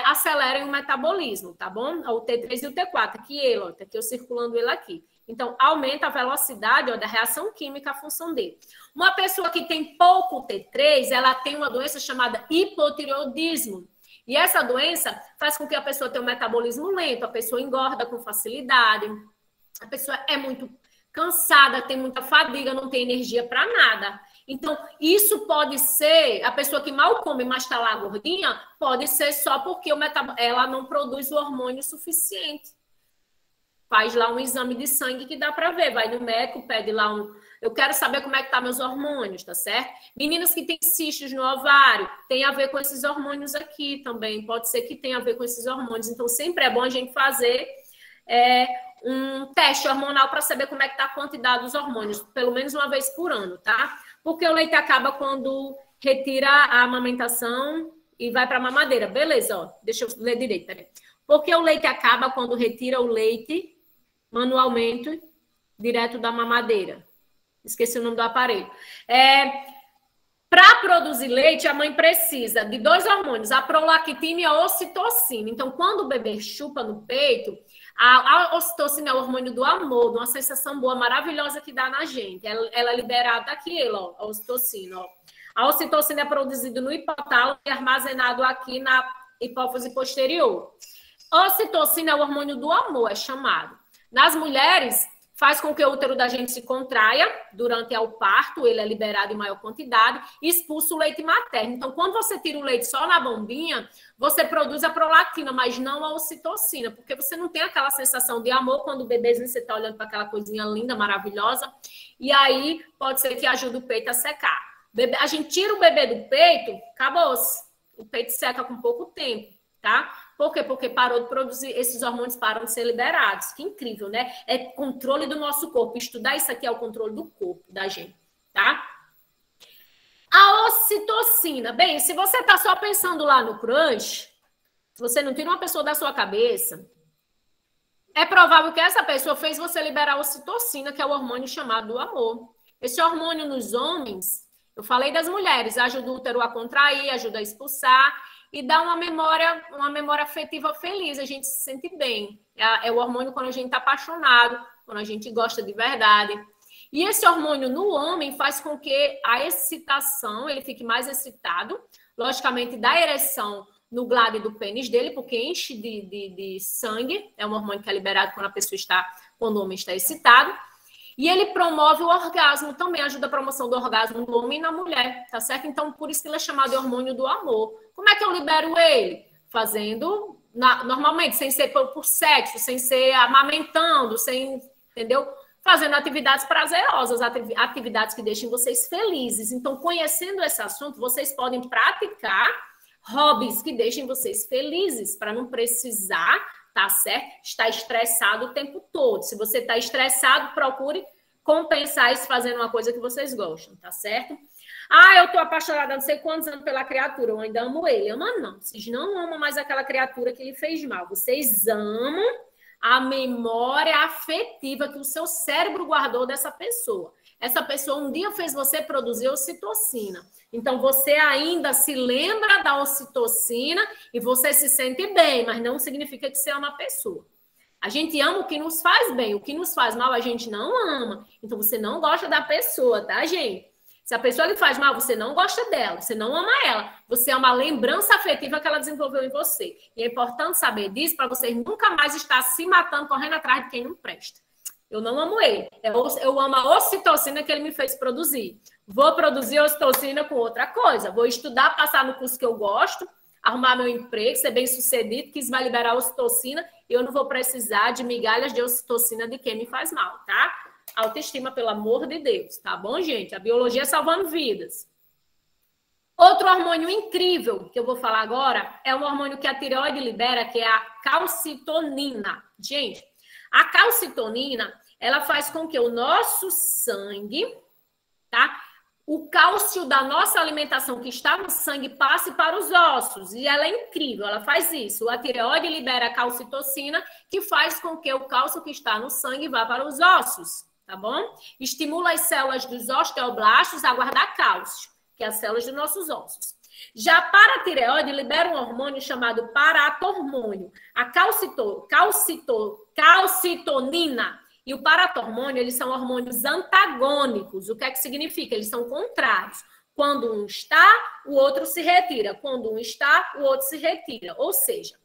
acelerem o metabolismo, tá bom? O T3 e o T4, aqui ele, ó, tá aqui eu circulando ele aqui. Então, aumenta a velocidade, ó, da reação química, a função dele. Uma pessoa que tem pouco T3, ela tem uma doença chamada hipotireoidismo. E essa doença faz com que a pessoa tenha um metabolismo lento, a pessoa engorda com facilidade, a pessoa é muito cansada, tem muita fadiga, não tem energia para nada. Então, isso pode ser, a pessoa que mal come, mas está lá gordinha, pode ser só porque ela não produz o hormônio suficiente. Faz lá um exame de sangue que dá para ver, vai no médico, pede lá Eu quero saber como é que tá meus hormônios, tá certo? Meninas que têm cistos no ovário, tem a ver com esses hormônios aqui também. Pode ser que tenha a ver com esses hormônios. Então, sempre é bom a gente fazer um teste hormonal para saber como é que tá a quantidade dos hormônios, pelo menos uma vez por ano, tá? Porque o leite acaba quando retira a amamentação e vai para a mamadeira. Beleza, ó. Deixa eu ler direito, peraí. Porque o leite acaba quando retira o leite manualmente direto da mamadeira. Esqueci o nome do aparelho. Para produzir leite, a mãe precisa de 2 hormônios, a prolactina e a ocitocina. Então, quando o bebê chupa no peito, a ocitocina é o hormônio do amor, de uma sensação boa, maravilhosa que dá na gente. Ela é liberada aqui, ó, a ocitocina. Ó. A ocitocina é produzida no hipotálamo e armazenado aqui na hipófise posterior. A ocitocina é o hormônio do amor, é chamado. Nas mulheres, faz com que o útero da gente se contraia durante o parto, ele é liberado em maior quantidade e expulsa o leite materno. Então, quando você tira o leite só na bombinha, você produz a prolactina, mas não a ocitocina, porque você não tem aquela sensação de amor quando o bebezinho, você está olhando para aquela coisinha linda, maravilhosa, e aí pode ser que ajude o peito a secar. A gente tira o bebê do peito, acabou-se. O peito seca com pouco tempo, tá? Por quê? Porque parou de produzir, esses hormônios param de ser liberados. Que incrível, né? É controle do nosso corpo. Estudar isso aqui é o controle do corpo da gente, tá? A ocitocina. Bem, se você tá só pensando lá no crush, se você não tira uma pessoa da sua cabeça, é provável que essa pessoa fez você liberar a ocitocina, que é o hormônio chamado do amor. Esse hormônio nos homens, eu falei das mulheres, ajuda o útero a contrair, ajuda a expulsar, e dá uma memória afetiva feliz, a gente se sente bem. É o hormônio quando a gente está apaixonado, quando a gente gosta de verdade. E esse hormônio no homem faz com que a excitação, ele fique mais excitado, logicamente dá ereção no glande do pênis dele, porque enche de sangue, é um hormônio que é liberado quando o homem está excitado. E ele promove o orgasmo também, ajuda a promoção do orgasmo no homem e na mulher, tá certo? Então, por isso que ele é chamado de hormônio do amor. Como é que eu libero ele? Fazendo, normalmente, sem ser por sexo, sem ser amamentando, entendeu? Fazendo atividades prazerosas, atividades que deixem vocês felizes. Então, conhecendo esse assunto, vocês podem praticar hobbies que deixem vocês felizes, para não precisar, tá certo? Estar estressado o tempo todo. Se você está estressado, procure compensar isso fazendo uma coisa que vocês gostam, tá certo? Eu tô apaixonada, não sei quantos anos pela criatura, eu ainda amo ele. Ama não, vocês não amam mais aquela criatura que lhe fez mal. Vocês amam a memória afetiva que o seu cérebro guardou dessa pessoa. Essa pessoa um dia fez você produzir ocitocina. Então, você ainda se lembra da ocitocina e você se sente bem, mas não significa que você ama a pessoa. A gente ama o que nos faz bem, o que nos faz mal a gente não ama. Então, você não gosta da pessoa, tá, gente? Se a pessoa lhe faz mal, você não gosta dela, você não ama ela. Você é uma lembrança afetiva que ela desenvolveu em você. E é importante saber disso para você nunca mais estar se matando, correndo atrás de quem não presta. Eu não amo ele. Eu amo a ocitocina que ele me fez produzir. Vou produzir ocitocina com outra coisa. Vou estudar, passar no curso que eu gosto, arrumar meu emprego, ser bem-sucedido, que isso vai liberar ocitocina. E eu não vou precisar de migalhas de ocitocina de quem me faz mal, tá? Autoestima, pelo amor de Deus, tá bom, gente? A biologia é salvando vidas. Outro hormônio incrível que eu vou falar agora é um hormônio que a tireoide libera, que é a calcitonina. Gente, a calcitonina, ela faz com que o nosso sangue, tá? O cálcio da nossa alimentação que está no sangue passe para os ossos. E ela é incrível, ela faz isso. A tireoide libera a calcitocina, que faz com que o cálcio que está no sangue vá para os ossos, tá bom? Estimula as células dos osteoblastos a guardar cálcio, que é as células dos nossos ossos. Já para a tireoide, libera um hormônio chamado paratormônio. A calcitonina e o paratormônio, eles são hormônios antagônicos. O que é que significa? Eles são contrários. Quando um está, o outro se retira. Quando um está, o outro se retira. Ou seja,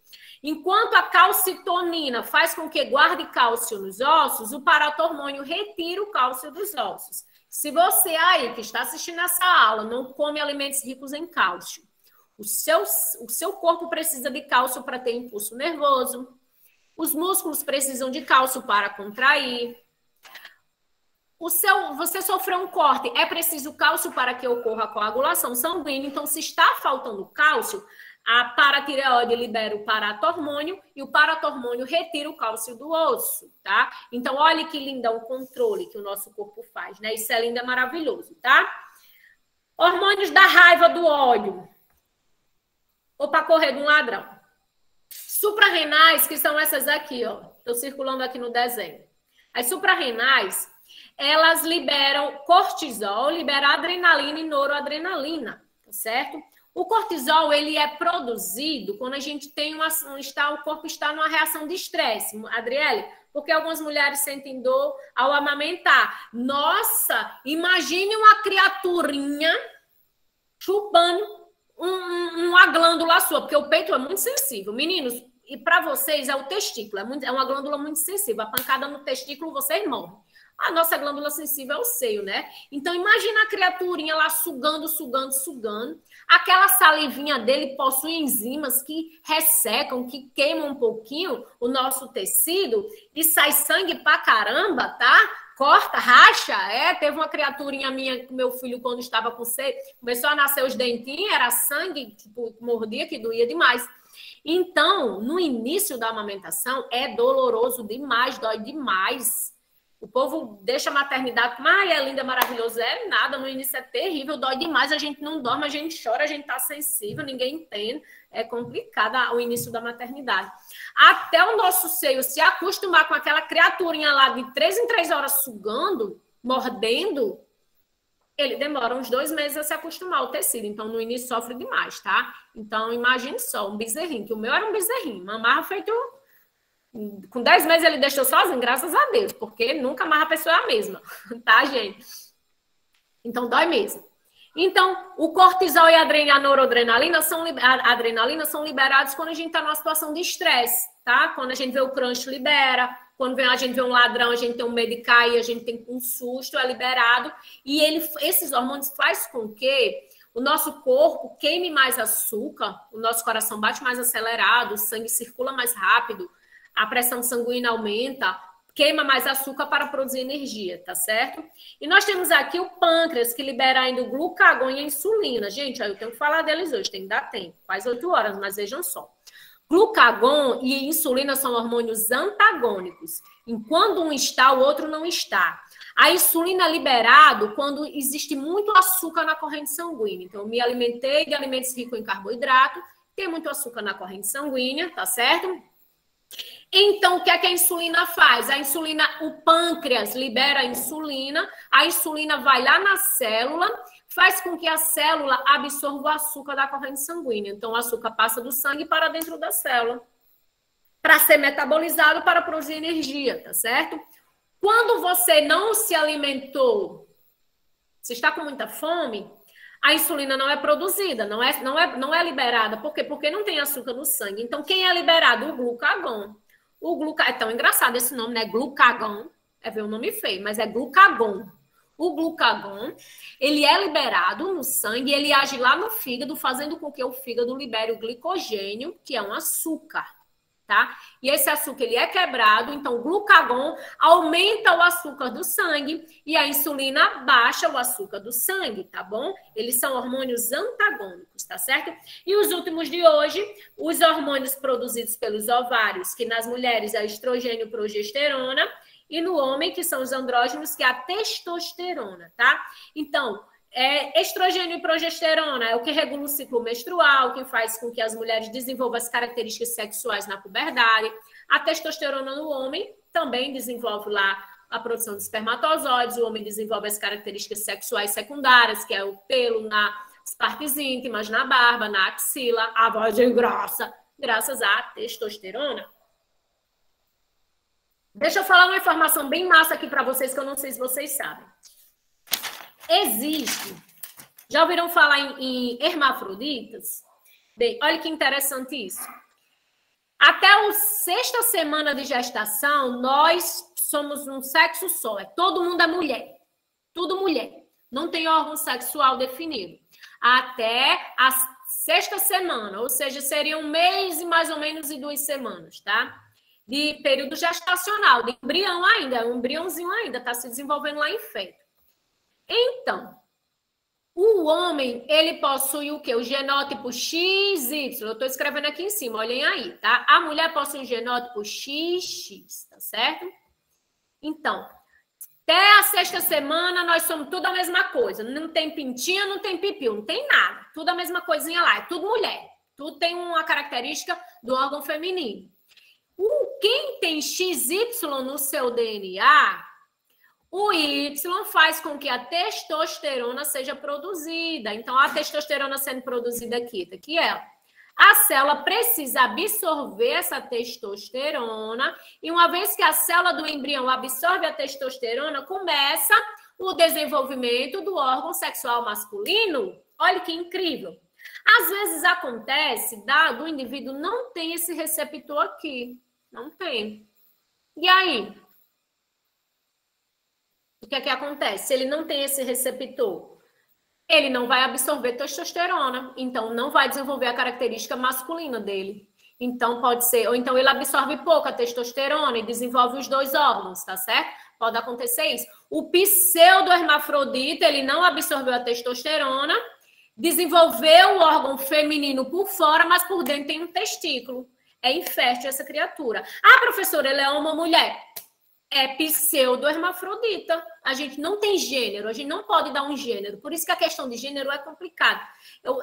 enquanto a calcitonina faz com que guarde cálcio nos ossos, o paratormônio retira o cálcio dos ossos. Se você aí que está assistindo essa aula não come alimentos ricos em cálcio, o seu corpo precisa de cálcio para ter impulso nervoso, os músculos precisam de cálcio para contrair, você sofreu um corte, é preciso cálcio para que ocorra a coagulação sanguínea. Então, se está faltando cálcio, a paratireoide libera o paratormônio e o paratormônio retira o cálcio do osso, tá? Então, olha que lindo é o controle que o nosso corpo faz, né? Isso é lindo, é maravilhoso, tá? Hormônios da raiva, do ódio. Ou para correr de um ladrão. Suprarrenais, que são essas aqui, ó. Estou circulando aqui no desenho. As suprarrenais, elas liberam cortisol, liberam adrenalina e noradrenalina, tá certo? O cortisol, ele é produzido quando a gente tem o corpo está numa reação de estresse. Adriele, porque algumas mulheres sentem dor ao amamentar. Nossa, imagine uma criaturinha chupando uma glândula sua, porque o peito é muito sensível. Meninos, e para vocês é o testículo, é uma glândula muito sensível. A pancada no testículo, vocês morrem. A nossa glândula sensível é o seio, né? Então, imagina a criaturinha lá sugando, sugando, sugando. Aquela salivinha dele possui enzimas que ressecam, que queimam um pouquinho o nosso tecido e sai sangue pra caramba, tá? Corta, racha. Teve uma criaturinha minha, meu filho, quando estava com seio, começou a nascer os dentinhos, era sangue, tipo, mordia, que doía demais. Então, no início da amamentação, é doloroso demais, dói demais. O povo deixa a maternidade como, é linda, maravilhosa. É nada, no início é terrível, dói demais, a gente não dorme, a gente chora, a gente tá sensível, ninguém entende. É complicado o início da maternidade. Até o nosso seio se acostumar com aquela criaturinha lá de 3 em 3 horas sugando, mordendo, ele demora uns 2 meses a se acostumar ao tecido. Então, no início sofre demais, tá? Então, imagine só, um bezerrinho, que o meu era um bezerrinho, mamava feito... Com 10 meses ele deixou sozinho, graças a Deus, porque nunca mais a pessoa é a mesma, tá, gente? Então, dói mesmo. Então, o cortisol e a noradrenalina a adrenalina são liberados quando a gente está numa situação de estresse, tá? Quando a gente vê o crunch, libera. Quando a gente vê um ladrão, a gente tem um medo de cair, a gente tem um susto, é liberado. E esses hormônios fazem com que o nosso corpo queime mais açúcar, o nosso coração bate mais acelerado, o sangue circula mais rápido, a pressão sanguínea aumenta, queima mais açúcar para produzir energia, tá certo? E nós temos aqui o pâncreas, que libera ainda o glucagon e a insulina. Gente, eu tenho que falar deles hoje, tem que dar tempo, quase 8 horas, mas vejam só. Glucagon e insulina são hormônios antagônicos. Enquanto um está, o outro não está. A insulina é liberado quando existe muito açúcar na corrente sanguínea. Então, eu me alimentei de alimentos ricos em carboidrato, tem muito açúcar na corrente sanguínea, tá certo? Então, o que é que a insulina faz? O pâncreas libera a insulina vai lá na célula, faz com que a célula absorva o açúcar da corrente sanguínea. Então, o açúcar passa do sangue para dentro da célula, para ser metabolizado para produzir energia, tá certo? Quando você não se alimentou, você está com muita fome, a insulina não é produzida, não é liberada. Por quê? Porque não tem açúcar no sangue. Então, quem é liberado? O glucagon. É tão engraçado esse nome, né? Glucagon. É ver um nome feio, mas é glucagon. O glucagon, ele é liberado no sangue, ele age lá no fígado, fazendo com que o fígado libere o glicogênio, que é um açúcar, tá? E esse açúcar, ele é quebrado, então o glucagon aumenta o açúcar do sangue e a insulina baixa o açúcar do sangue, tá bom? Eles são hormônios antagônicos, tá certo? E os últimos de hoje, os hormônios produzidos pelos ovários, que nas mulheres é o estrogênio e progesterona, e no homem, que são os andrógenos, que é a testosterona, tá? Então, estrogênio e progesterona é o que regula o ciclo menstrual, que faz com que as mulheres desenvolvam as características sexuais na puberdade. A testosterona no homem também desenvolve lá a produção de espermatozoides, o homem desenvolve as características sexuais secundárias, que é o pelo nas partes íntimas, na barba, na axila, a voz grossa, graças à testosterona. Deixa eu falar uma informação bem massa aqui para vocês, que eu não sei se vocês sabem. Já ouviram falar em hermafroditas? Bem, olha que interessante isso. Até a 6ª semana de gestação, nós somos um sexo só. Todo mundo é mulher. Tudo mulher. Não tem órgão sexual definido. Até a 6ª semana, ou seja, seria 1 mês e mais ou menos e 2 semanas, tá? de período gestacional, de embrião ainda, um embriãozinho ainda, está se desenvolvendo lá em feto. Então, o homem, ele possui o quê? O genótipo XY. Eu estou escrevendo aqui em cima, olhem aí, tá? A mulher possui o genótipo XX, tá certo? Então, até a 6ª semana, nós somos tudo a mesma coisa. Não tem pintinha, não tem pipiu, não tem nada. Tudo a mesma coisinha lá, é tudo mulher. Tudo tem uma característica do órgão feminino. Quem tem XY no seu DNA, o Y faz com que a testosterona seja produzida. Então, a testosterona sendo produzida aqui, tá aqui ela. A célula precisa absorver essa testosterona, e uma vez que a célula do embrião absorve a testosterona, começa o desenvolvimento do órgão sexual masculino. Olha que incrível. Às vezes acontece, do indivíduo não tem esse receptor aqui. Não tem. E aí? O que é que acontece? Se ele não tem esse receptor, ele não vai absorver testosterona, então não vai desenvolver a característica masculina dele. Então pode ser, ou então ele absorve pouca testosterona e desenvolve os dois órgãos, tá certo? Pode acontecer isso. O pseudohermafrodita, ele não absorveu a testosterona, desenvolveu o órgão feminino por fora, mas por dentro tem um testículo. É infértil essa criatura. Ah, professora, ele é homem ou mulher? É pseudo-hermafrodita. A gente não tem gênero, a gente não pode dar um gênero. Por isso que a questão de gênero é complicada.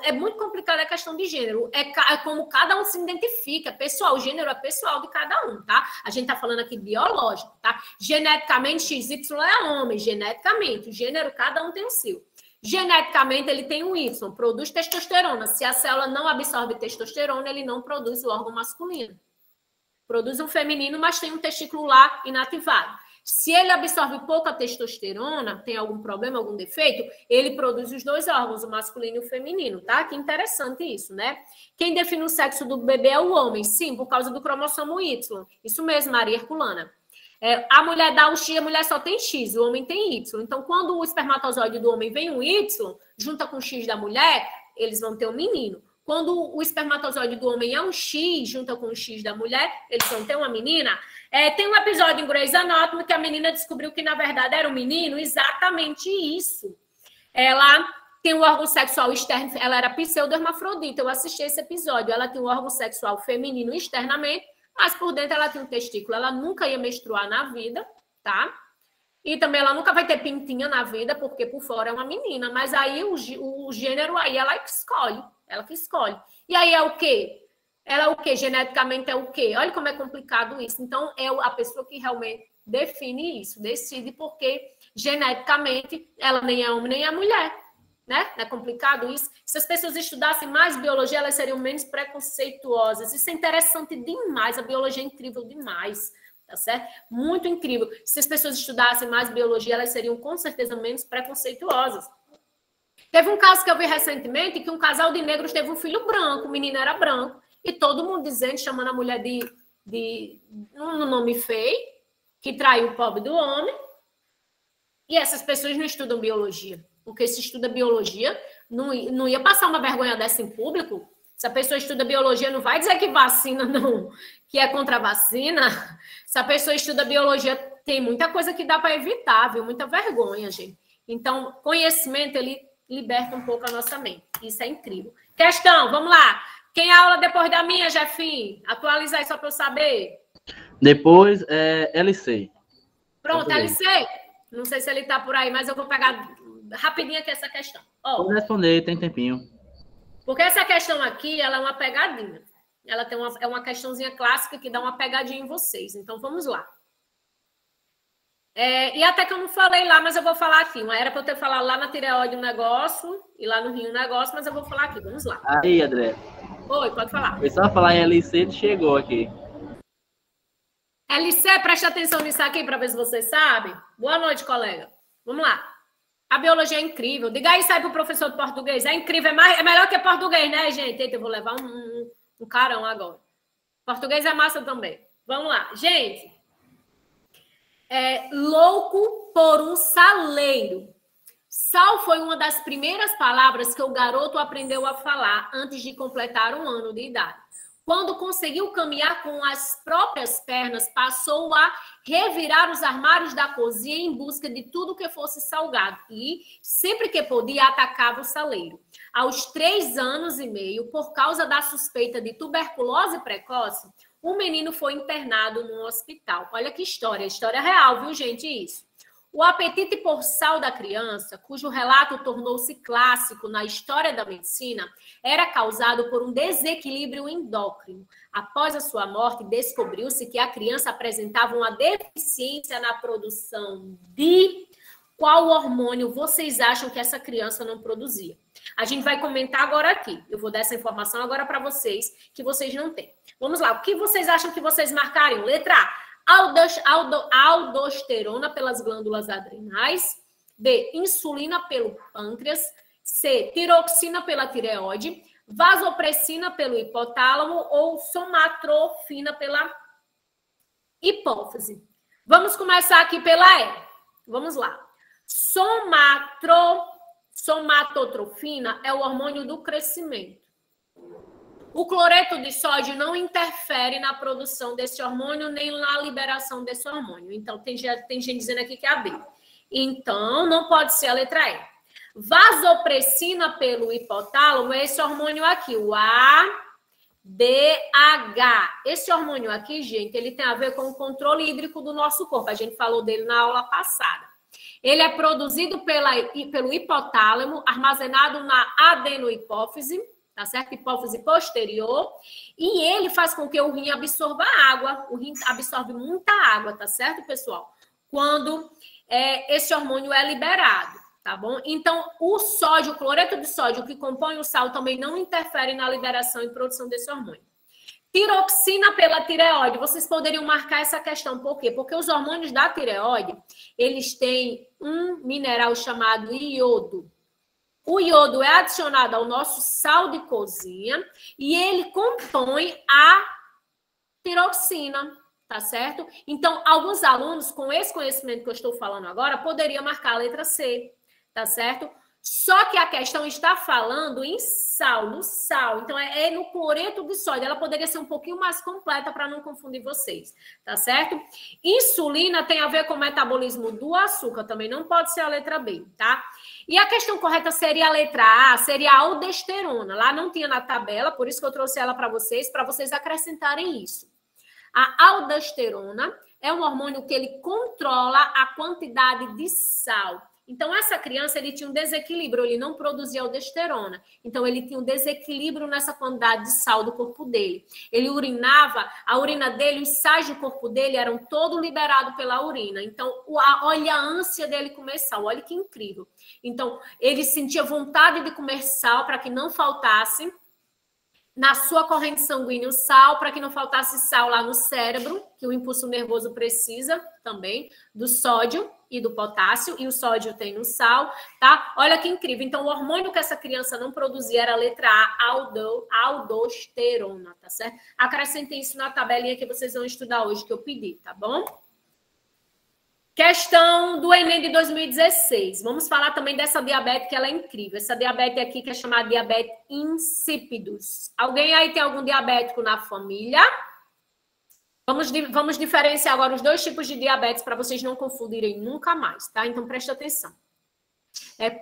É muito complicada a questão de gênero. É como cada um se identifica. Pessoal, o gênero é pessoal de cada um, tá? A gente tá falando aqui biológico, tá? Geneticamente, XY é homem. Geneticamente, o gênero, cada um tem o seu. Geneticamente, ele tem um Y, produz testosterona. Se a célula não absorve testosterona, ele não produz o órgão masculino. Produz um feminino, mas tem um testículo lá inativado. Se ele absorve pouca testosterona, tem algum problema, algum defeito, ele produz os dois órgãos, o masculino e o feminino, tá? Que interessante isso, né? Quem define o sexo do bebê é o homem, sim, por causa do cromossomo Y. Isso mesmo, Maria Herculana. A mulher dá o X, a mulher só tem X, o homem tem Y. Então, quando o espermatozoide do homem vem um Y, junta com o X da mulher, eles vão ter um menino. Quando o espermatozoide do homem é um X, junta com o X da mulher, eles vão ter uma menina. Tem um episódio em Grey's Anatomy que a menina descobriu que, na verdade, era um menino. Exatamente isso. Ela tem um órgão sexual externo, ela era pseudo-hermafrodita. Eu assisti esse episódio. Ela tem um órgão sexual feminino externamente, mas por dentro ela tem um testículo. Ela nunca ia menstruar na vida, tá? E também ela nunca vai ter pintinha na vida, porque por fora é uma menina. Mas aí o gênero aí ela escolhe. Ela que escolhe. E aí é o quê? Ela é o quê? Geneticamente é o quê? Olha como é complicado isso. Então, é a pessoa que realmente define isso, decide, porque geneticamente ela nem é homem nem é mulher. Né? Não é complicado isso? Se as pessoas estudassem mais biologia, elas seriam menos preconceituosas. Isso é interessante demais. A biologia é incrível demais. Tá certo? Muito incrível. Se as pessoas estudassem mais biologia, elas seriam com certeza menos preconceituosas. Teve um caso que eu vi recentemente, que um casal de negros teve um filho branco, o menino era branco, e todo mundo dizendo, chamando a mulher de um nome feio, que traiu o pobre do homem, e essas pessoas não estudam biologia, porque se estuda biologia, não ia passar uma vergonha dessa em público. Se a pessoa estuda biologia, não vai dizer que vacina não, que é contra a vacina. Se a pessoa estuda biologia, tem muita coisa que dá para evitar, viu? Muita vergonha, gente. Então, conhecimento, ele liberta um pouco a nossa mente. Isso é incrível. Questão, vamos lá. Quem aula depois da minha, Jefinho? Atualiza aí só para eu saber. Depois é LC. Pronto, LC. Não sei se ele está por aí, mas eu vou pegar rapidinho aqui essa questão. Vou responder, tem tempinho. Porque essa questão aqui, ela é uma pegadinha. Ela tem é uma questãozinha clássica que dá uma pegadinha em vocês. Então, vamos lá. E até que eu não falei lá, mas eu vou falar aqui. Era para eu ter falado lá na tireoide um negócio e lá no rim um negócio, mas eu vou falar aqui. Vamos lá. Aí, André. Oi, pode falar. Foi só falar em LC, ele chegou aqui. LC, preste atenção nisso aqui para ver se vocês sabem. Boa noite, colega. Vamos lá. A biologia é incrível. Diga aí, sai pro professor de português. É incrível, é melhor que português, né, gente? Eita, eu vou levar um carão agora. Português é massa também. Vamos lá. Gente, louco por um saleiro. Sal foi uma das primeiras palavras que o garoto aprendeu a falar antes de completar 1 ano de idade. Quando conseguiu caminhar com as próprias pernas, passou a revirar os armários da cozinha em busca de tudo que fosse salgado e, sempre que podia, atacava o saleiro. Aos 3 anos e meio, por causa da suspeita de tuberculose precoce, o menino foi internado no hospital. Olha que história real, viu, gente, isso. O apetite por sal da criança, cujo relato tornou-se clássico na história da medicina, era causado por um desequilíbrio endócrino. Após a sua morte, descobriu-se que a criança apresentava uma deficiência na produção de qual hormônio vocês acham que essa criança não produzia. A gente vai comentar agora aqui. Eu vou dar essa informação agora para vocês, que vocês não têm. Vamos lá, o que vocês acham que vocês marcariam? Letra A. Aldosterona pelas glândulas adrenais. B. Insulina pelo pâncreas. C. Tiroxina pela tireoide. Vasopressina pelo hipotálamo ou somatropina pela hipófise. Vamos começar aqui pela E. Vamos lá. Somatotrofina é o hormônio do crescimento. O cloreto de sódio não interfere na produção desse hormônio nem na liberação desse hormônio. Então, tem gente dizendo aqui que é a B. Então, não pode ser a letra E. Vasopressina pelo hipotálamo é esse hormônio aqui, o ADH. Esse hormônio aqui, gente, ele tem a ver com o controle hídrico do nosso corpo. A gente falou dele na aula passada. Ele é produzido pelo hipotálamo, armazenado na adenohipófise, tá certo? Hipófise posterior. E ele faz com que o rim absorva água. O rim absorve muita água, tá certo, pessoal? Quando esse hormônio é liberado, tá bom? Então, o sódio, o cloreto de sódio, que compõe o sal, também não interfere na liberação e produção desse hormônio. Tiroxina pela tireoide. Vocês poderiam marcar essa questão. Por quê? Porque os hormônios da tireoide, eles têm um mineral chamado iodo. O iodo é adicionado ao nosso sal de cozinha e ele compõe a tiroxina, tá certo? Então, alguns alunos, com esse conhecimento que eu estou falando agora, poderiam marcar a letra C, tá certo? Só que a questão está falando em sal, no sal. Então, é no cloreto de sódio. Ela poderia ser um pouquinho mais completa para não confundir vocês, tá certo? Insulina tem a ver com o metabolismo do açúcar. Também não pode ser a letra B, tá? E a questão correta seria a letra A, seria a aldosterona. Lá não tinha na tabela, por isso que eu trouxe ela para vocês acrescentarem isso. A aldosterona é um hormônio que ele controla a quantidade de sal. Então, essa criança, ele tinha um desequilíbrio, ele não produzia aldosterona. Então, ele tinha um desequilíbrio nessa quantidade de sal do corpo dele. Ele urinava, a urina dele, os sais do corpo dele eram todo liberados pela urina. Então, olha a ânsia dele comer sal, olha que incrível. Então, ele sentia vontade de comer sal para que não faltasse na sua corrente sanguínea o sal, para que não faltasse sal lá no cérebro, que o impulso nervoso precisa também, do sódio e do potássio, e o sódio tem no sal, tá? Olha que incrível. Então, o hormônio que essa criança não produzia era a letra A, aldosterona, tá certo? Acrescentem isso na tabelinha que vocês vão estudar hoje, que eu pedi, tá bom? Questão do Enem de 2016. Vamos falar também dessa diabetes, que ela é incrível. Essa diabetes aqui, que é chamada diabetes insípidos. Alguém aí tem algum diabético na família? Vamos diferenciar agora os dois tipos de diabetes para vocês não confundirem nunca mais, tá? Então, presta atenção.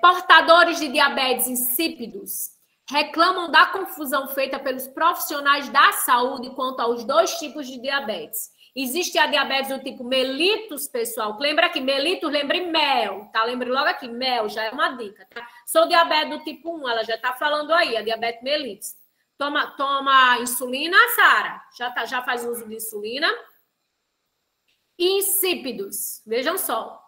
Portadores de diabetes insípidos reclamam da confusão feita pelos profissionais da saúde quanto aos dois tipos de diabetes. Existe a diabetes do tipo mellitus, pessoal. Lembra aqui, mellitus, lembre mel, tá? Lembre logo aqui, mel, já é uma dica, tá? Sou diabetes do tipo 1, ela já tá falando aí, a diabetes mellitus. Toma insulina, Sara? Já faz uso de insulina? Insípidos, vejam só.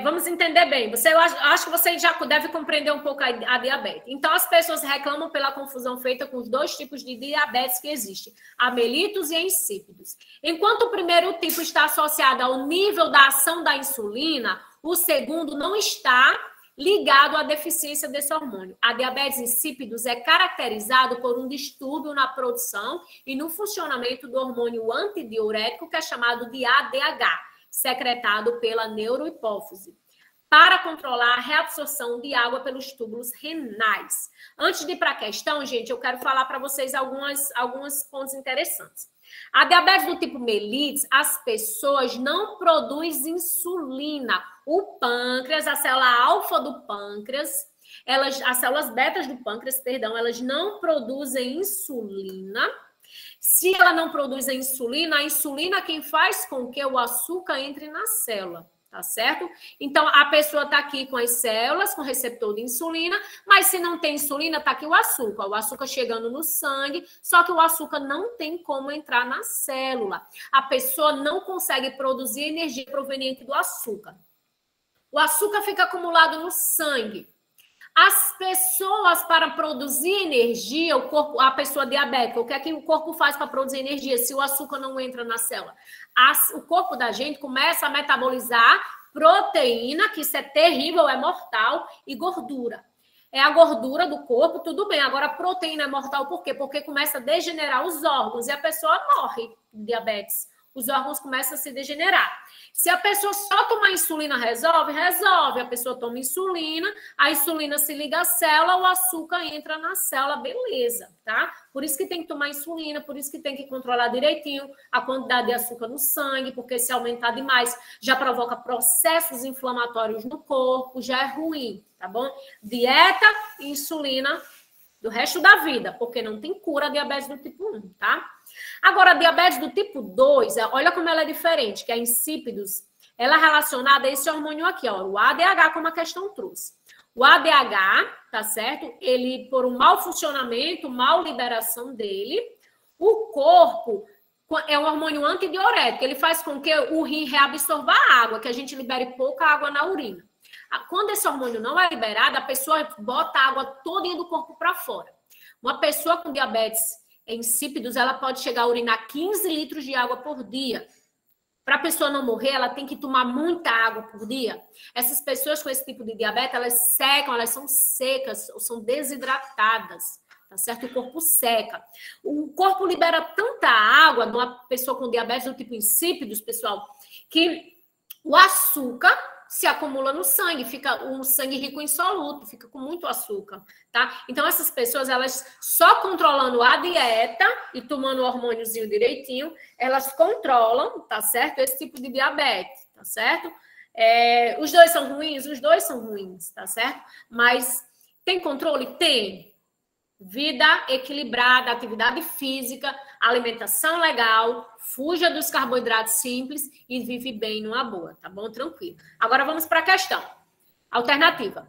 Vamos entender bem. Eu acho que você já deve compreender um pouco a diabetes. Então, as pessoas reclamam pela confusão feita com os dois tipos de diabetes que existem, a mellitus e a insípidos. Enquanto o primeiro tipo está associado ao nível da ação da insulina, o segundo não está ligado à deficiência desse hormônio. A diabetes insípidos é caracterizado por um distúrbio na produção e no funcionamento do hormônio antidiurético, que é chamado de ADH, secretado pela neurohipófise. para controlar a reabsorção de água pelos túbulos renais. Antes de ir para a questão, gente, eu quero falar para vocês alguns pontos interessantes. A diabetes do tipo mellitus, as pessoas não produzem insulina. O pâncreas, a célula alfa do pâncreas, as células betas do pâncreas, perdão, elas não produzem insulina. Se ela não produz a insulina quem faz com que o açúcar entre na célula. Tá certo? Então, a pessoa está aqui com as células, com receptor de insulina, mas se não tem insulina, está aqui o açúcar chegando no sangue, só que o açúcar não tem como entrar na célula. A pessoa não consegue produzir energia proveniente do açúcar. O açúcar fica acumulado no sangue. As pessoas, para produzir energia, a pessoa diabética, o que é que o corpo faz para produzir energia se o açúcar não entra na célula? O corpo da gente começa a metabolizar proteína, que isso é terrível, é mortal, e gordura. É a gordura do corpo, tudo bem. Agora, a proteína é mortal por quê? Porque começa a degenerar os órgãos e a pessoa morre de diabetes. Os órgãos começam a se degenerar. Se a pessoa só tomar insulina, resolve? Resolve. A pessoa toma insulina, a insulina se liga à célula, o açúcar entra na célula, beleza, tá? Por isso que tem que tomar insulina, por isso que tem que controlar direitinho a quantidade de açúcar no sangue, porque se aumentar demais, já provoca processos inflamatórios no corpo, já é ruim, tá bom? Dieta e insulina do resto da vida, porque não tem cura a diabetes do tipo 1, tá? Agora, a diabetes do tipo 2, olha como ela é diferente, que é insípidos, ela é relacionada a esse hormônio aqui, ó, o ADH, como a questão trouxe. O ADH, tá certo? Ele, por um mau funcionamento, mal liberação dele, o corpo é um hormônio antidiurético, ele faz com que o rim reabsorva a água, que a gente libere pouca água na urina. Quando esse hormônio não é liberado, a pessoa bota a água todinha do corpo para fora. Uma pessoa com diabetes insípidos, ela pode chegar a urinar 15 litros de água por dia. Para a pessoa não morrer, ela tem que tomar muita água por dia. Essas pessoas com esse tipo de diabetes, elas secam, elas são secas, ou são desidratadas, tá certo? O corpo seca. O corpo libera tanta água de uma pessoa com diabetes do tipo insípidos, pessoal, que o açúcar se acumula no sangue, fica um sangue rico em soluto, fica com muito açúcar, tá? Então, essas pessoas, elas só controlando a dieta e tomando o hormôniozinho direitinho, elas controlam, tá certo? Esse tipo de diabetes, tá certo? Os dois são ruins? Os dois são ruins, tá certo? Mas tem controle? Tem. Vida equilibrada, atividade física, alimentação legal, fuja dos carboidratos simples e vive bem numa boa, tá bom? Tranquilo. Agora vamos para a questão. Alternativa.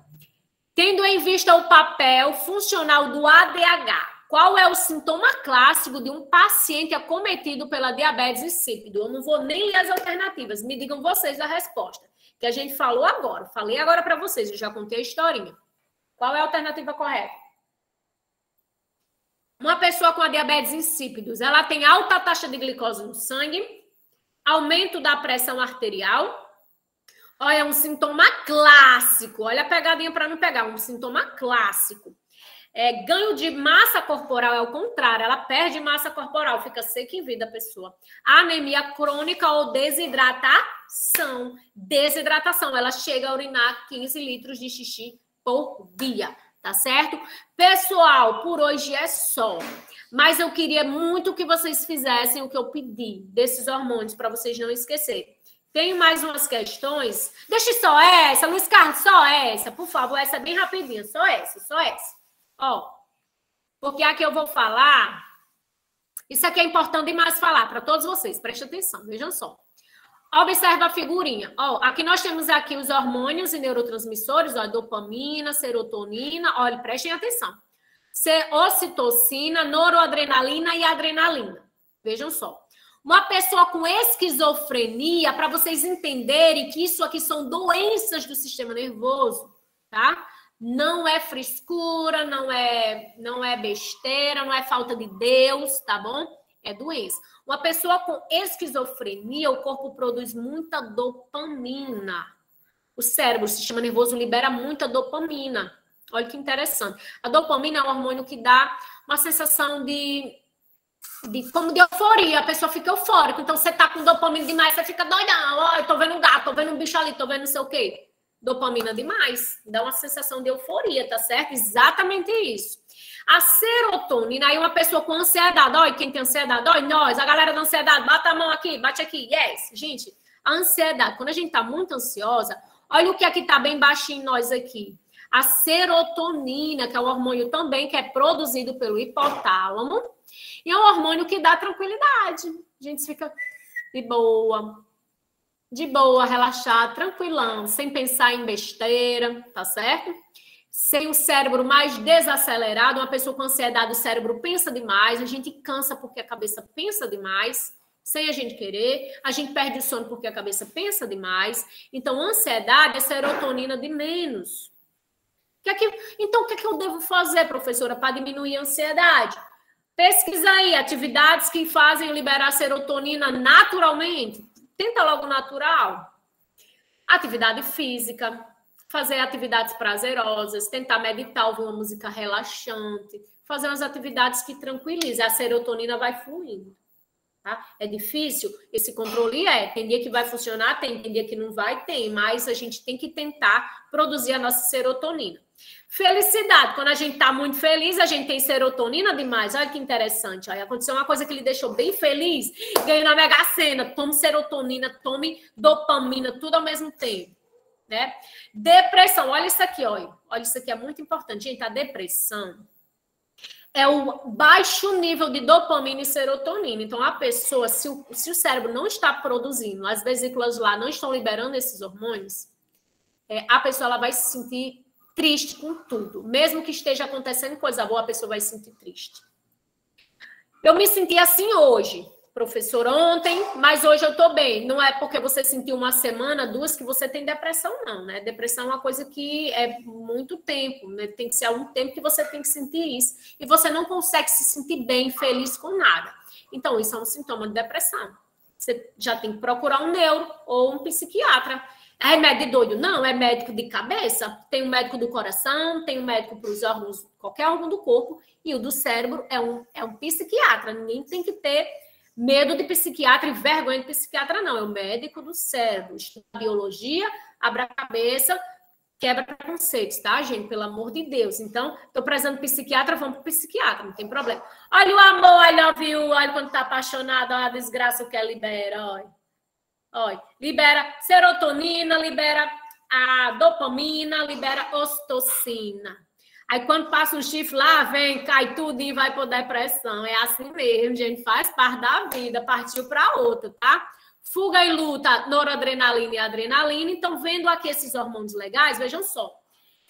Tendo em vista o papel funcional do ADH, qual é o sintoma clássico de um paciente acometido pela diabetes insípido? Eu não vou nem ler as alternativas, me digam vocês a resposta, que a gente falou agora. Falei agora para vocês, eu já contei a historinha. Qual é a alternativa correta? Uma pessoa com a diabetes insípidos, ela tem alta taxa de glicose no sangue, aumento da pressão arterial. Olha, é um sintoma clássico. Olha a pegadinha para não pegar, um sintoma clássico. Ganho de massa corporal é o contrário, ela perde massa corporal, fica seca em vida a pessoa. Anemia crônica ou desidratação. Desidratação, ela chega a urinar 15 litros de xixi por dia. Tá certo? Pessoal, por hoje é só. Mas eu queria muito que vocês fizessem o que eu pedi desses hormônios, para vocês não esquecerem. Tenho mais umas questões. Deixa só essa, Luiz Carlos, só essa, por favor. Essa é bem rapidinha, só essa, só essa. Ó, porque aqui eu vou falar... Isso aqui é importante demais falar para todos vocês. Prestem atenção, vejam só. Observa a figurinha. Ó, aqui nós temos aqui os hormônios e neurotransmissores, ó, dopamina, serotonina. Olha, prestem atenção. Ocitocina, noradrenalina e adrenalina. Vejam só. Uma pessoa com esquizofrenia, para vocês entenderem que isso aqui são doenças do sistema nervoso, tá? Não é frescura, não é besteira, não é falta de Deus, tá bom? É doença. Uma pessoa com esquizofrenia, o corpo produz muita dopamina. O cérebro, o sistema nervoso, libera muita dopamina. Olha que interessante. A dopamina é um hormônio que dá uma sensação como de euforia. A pessoa fica eufórica. Então, você tá com dopamina demais, você fica doidão. Ó, eu tô vendo um gato, tô vendo um bicho ali, tô vendo não sei o quê. Dopamina demais, dá uma sensação de euforia, tá certo? Exatamente isso. A serotonina, aí uma pessoa com ansiedade, olha, quem tem ansiedade, olha, nós, a galera da ansiedade, bate a mão aqui, bate aqui, yes. Gente, a ansiedade, quando a gente tá muito ansiosa, olha o que aqui tá bem baixinho em nós aqui. A serotonina, que é um hormônio também que é produzido pelo hipotálamo, e é um hormônio que dá tranquilidade. A gente fica de boa, relaxado, tranquilão, sem pensar em besteira, tá certo? Sem o cérebro mais desacelerado, uma pessoa com ansiedade, o cérebro pensa demais, a gente cansa porque a cabeça pensa demais, sem a gente querer, a gente perde o sono porque a cabeça pensa demais. Então, ansiedade é serotonina de menos. Então, o que é que eu devo fazer, professora, para diminuir a ansiedade? Pesquisa aí atividades que fazem liberar serotonina naturalmente. Tenta logo natural. Atividade física, fazer atividades prazerosas, tentar meditar, ouvir uma música relaxante, fazer umas atividades que tranquilizem, a serotonina vai fluindo. Tá? É difícil? Esse controle tem dia que vai funcionar, tem dia que não vai, mas a gente tem que tentar produzir a nossa serotonina. Felicidade, quando a gente está muito feliz, a gente tem serotonina demais. Olha que interessante. Aí aconteceu uma coisa que lhe deixou bem feliz, ganhou na Mega Sena, tome serotonina, tome dopamina, tudo ao mesmo tempo. Né? Depressão, olha isso aqui, olha isso aqui é muito importante. Gente, a depressão é o baixo nível de dopamina e serotonina. Então, a pessoa, se o cérebro não está produzindo, as vesículas lá não estão liberando esses hormônios, a pessoa ela vai se sentir triste com tudo. Mesmo que esteja acontecendo coisa boa, a pessoa vai se sentir triste. Eu me senti assim hoje, professor, ontem, mas hoje eu tô bem. Não é porque você sentiu uma semana, 2, que você tem depressão, não, né? Depressão é uma coisa que é muito tempo, né? Tem que ser algum tempo que você tem que sentir isso. E você não consegue se sentir bem, feliz com nada. Então, isso é um sintoma de depressão. Você já tem que procurar um neuro ou um psiquiatra. É remédio de doido? Não, é médico de cabeça. Tem um médico do coração, tem um médico para os órgãos, qualquer órgão do corpo, e o do cérebro é um psiquiatra. Ninguém tem que ter medo de psiquiatra e vergonha de psiquiatra, não. É o médico do cérebro. Estuda biologia, abre a cabeça, quebra preconceitos, tá, gente? Pelo amor de Deus. Então, tô precisando de psiquiatra, vamos pro psiquiatra, não tem problema. Olha o amor, I love you, olha quando tá apaixonado, olha a desgraça que libera, olha. Olha, libera serotonina, libera a dopamina, libera ocitocina. Aí quando passa um chifre lá, vem, cai tudo e vai por depressão. É assim mesmo, gente, faz parte da vida, partiu para outra, tá? Fuga e luta, noradrenalina e adrenalina. Então, vendo aqui esses hormônios legais, vejam só.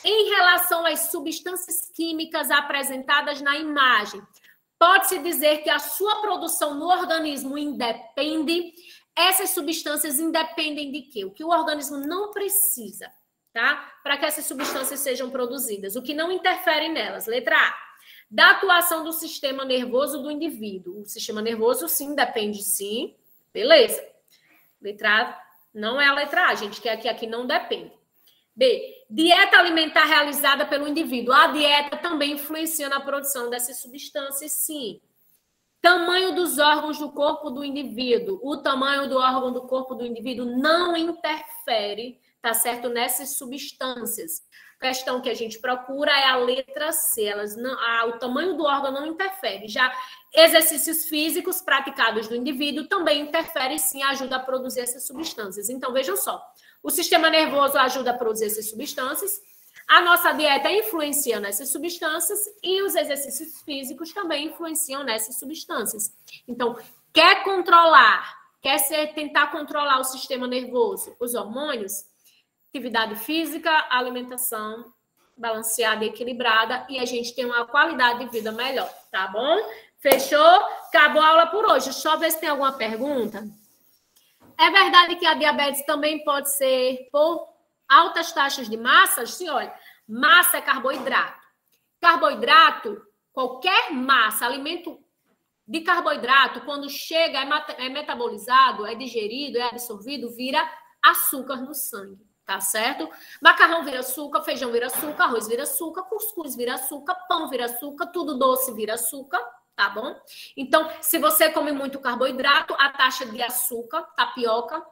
Em relação às substâncias químicas apresentadas na imagem, pode-se dizer que a sua produção no organismo independe. Essas substâncias independem de quê? O que o organismo não precisa, tá? Para que essas substâncias sejam produzidas. O que não interfere nelas. Letra A. Da atuação do sistema nervoso do indivíduo. O sistema nervoso, sim, depende, sim. Beleza. Letra A não é a letra A, gente, que aqui não depende. B. Dieta alimentar realizada pelo indivíduo. A dieta também influencia na produção dessas substâncias, sim. Tamanho dos órgãos do corpo do indivíduo. O tamanho do órgão do corpo do indivíduo não interfere, tá certo? Nessas substâncias. A questão que a gente procura é a letra C. O tamanho do órgão não interfere. Já exercícios físicos praticados do indivíduo também interferem, sim, ajuda a produzir essas substâncias. Então, vejam só. O sistema nervoso ajuda a produzir essas substâncias. A nossa dieta influencia nessas substâncias e os exercícios físicos também influenciam nessas substâncias. Então, quer tentar controlar o sistema nervoso, os hormônios, atividade física, alimentação balanceada e equilibrada, e a gente tem uma qualidade de vida melhor, tá bom? Fechou? Acabou a aula por hoje. Deixa eu ver se tem alguma pergunta. É verdade que a diabetes também pode ser por altas taxas de massa? Sim, olha, massa é carboidrato. Carboidrato, qualquer massa, alimento de carboidrato, quando chega, é metabolizado, é digerido, é absorvido, vira açúcar no sangue, tá certo? Macarrão vira açúcar, feijão vira açúcar, arroz vira açúcar, cuscuz vira açúcar, pão vira açúcar, tudo doce vira açúcar, tá bom? Então, se você come muito carboidrato, a taxa de açúcar, tapioca,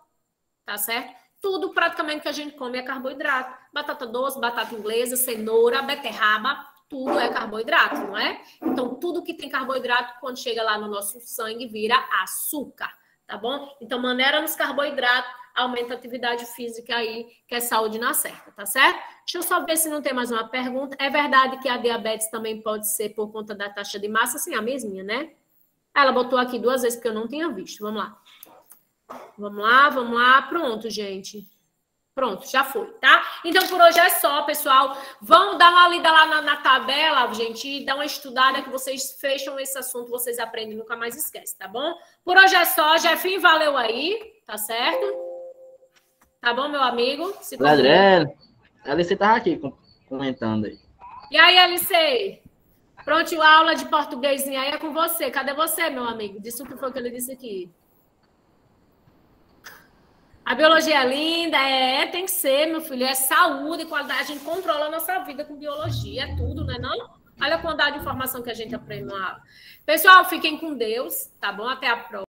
tá certo? tudo praticamente que a gente come é carboidrato. Batata doce, batata inglesa, cenoura, beterraba, tudo é carboidrato, não é? Então, tudo que tem carboidrato, quando chega lá no nosso sangue, vira açúcar, tá bom? Então, maneira nos carboidratos, aumenta a atividade física aí, que é saúde na certa, tá certo? Deixa eu só ver se não tem mais uma pergunta. É verdade que a diabetes também pode ser por conta da taxa de massa? Sim, a mesminha, né? Ela botou aqui 2 vezes que eu não tinha visto. Vamos lá. Vamos lá. Pronto, gente. Pronto, já foi, tá? Então, por hoje é só, pessoal. Vamos dar uma lida lá na tabela, gente, e dar uma estudada que vocês fecham esse assunto, vocês aprendem, nunca mais esquecem, tá bom? Por hoje é só. Jefinho, valeu aí, tá certo? Tá bom, meu amigo? André, a Alice tava aqui comentando aí. E aí, Alice? Pronto, a aula de português aí é com você. Cadê você, meu amigo? Disse o que foi que ele disse aqui. A biologia é linda, tem que ser, meu filho. É saúde, qualidade. A gente controla a nossa vida com biologia, é tudo, né? Não? Olha a quantidade de informação que a gente aprende na aula. Pessoal, fiquem com Deus, tá bom? Até a próxima.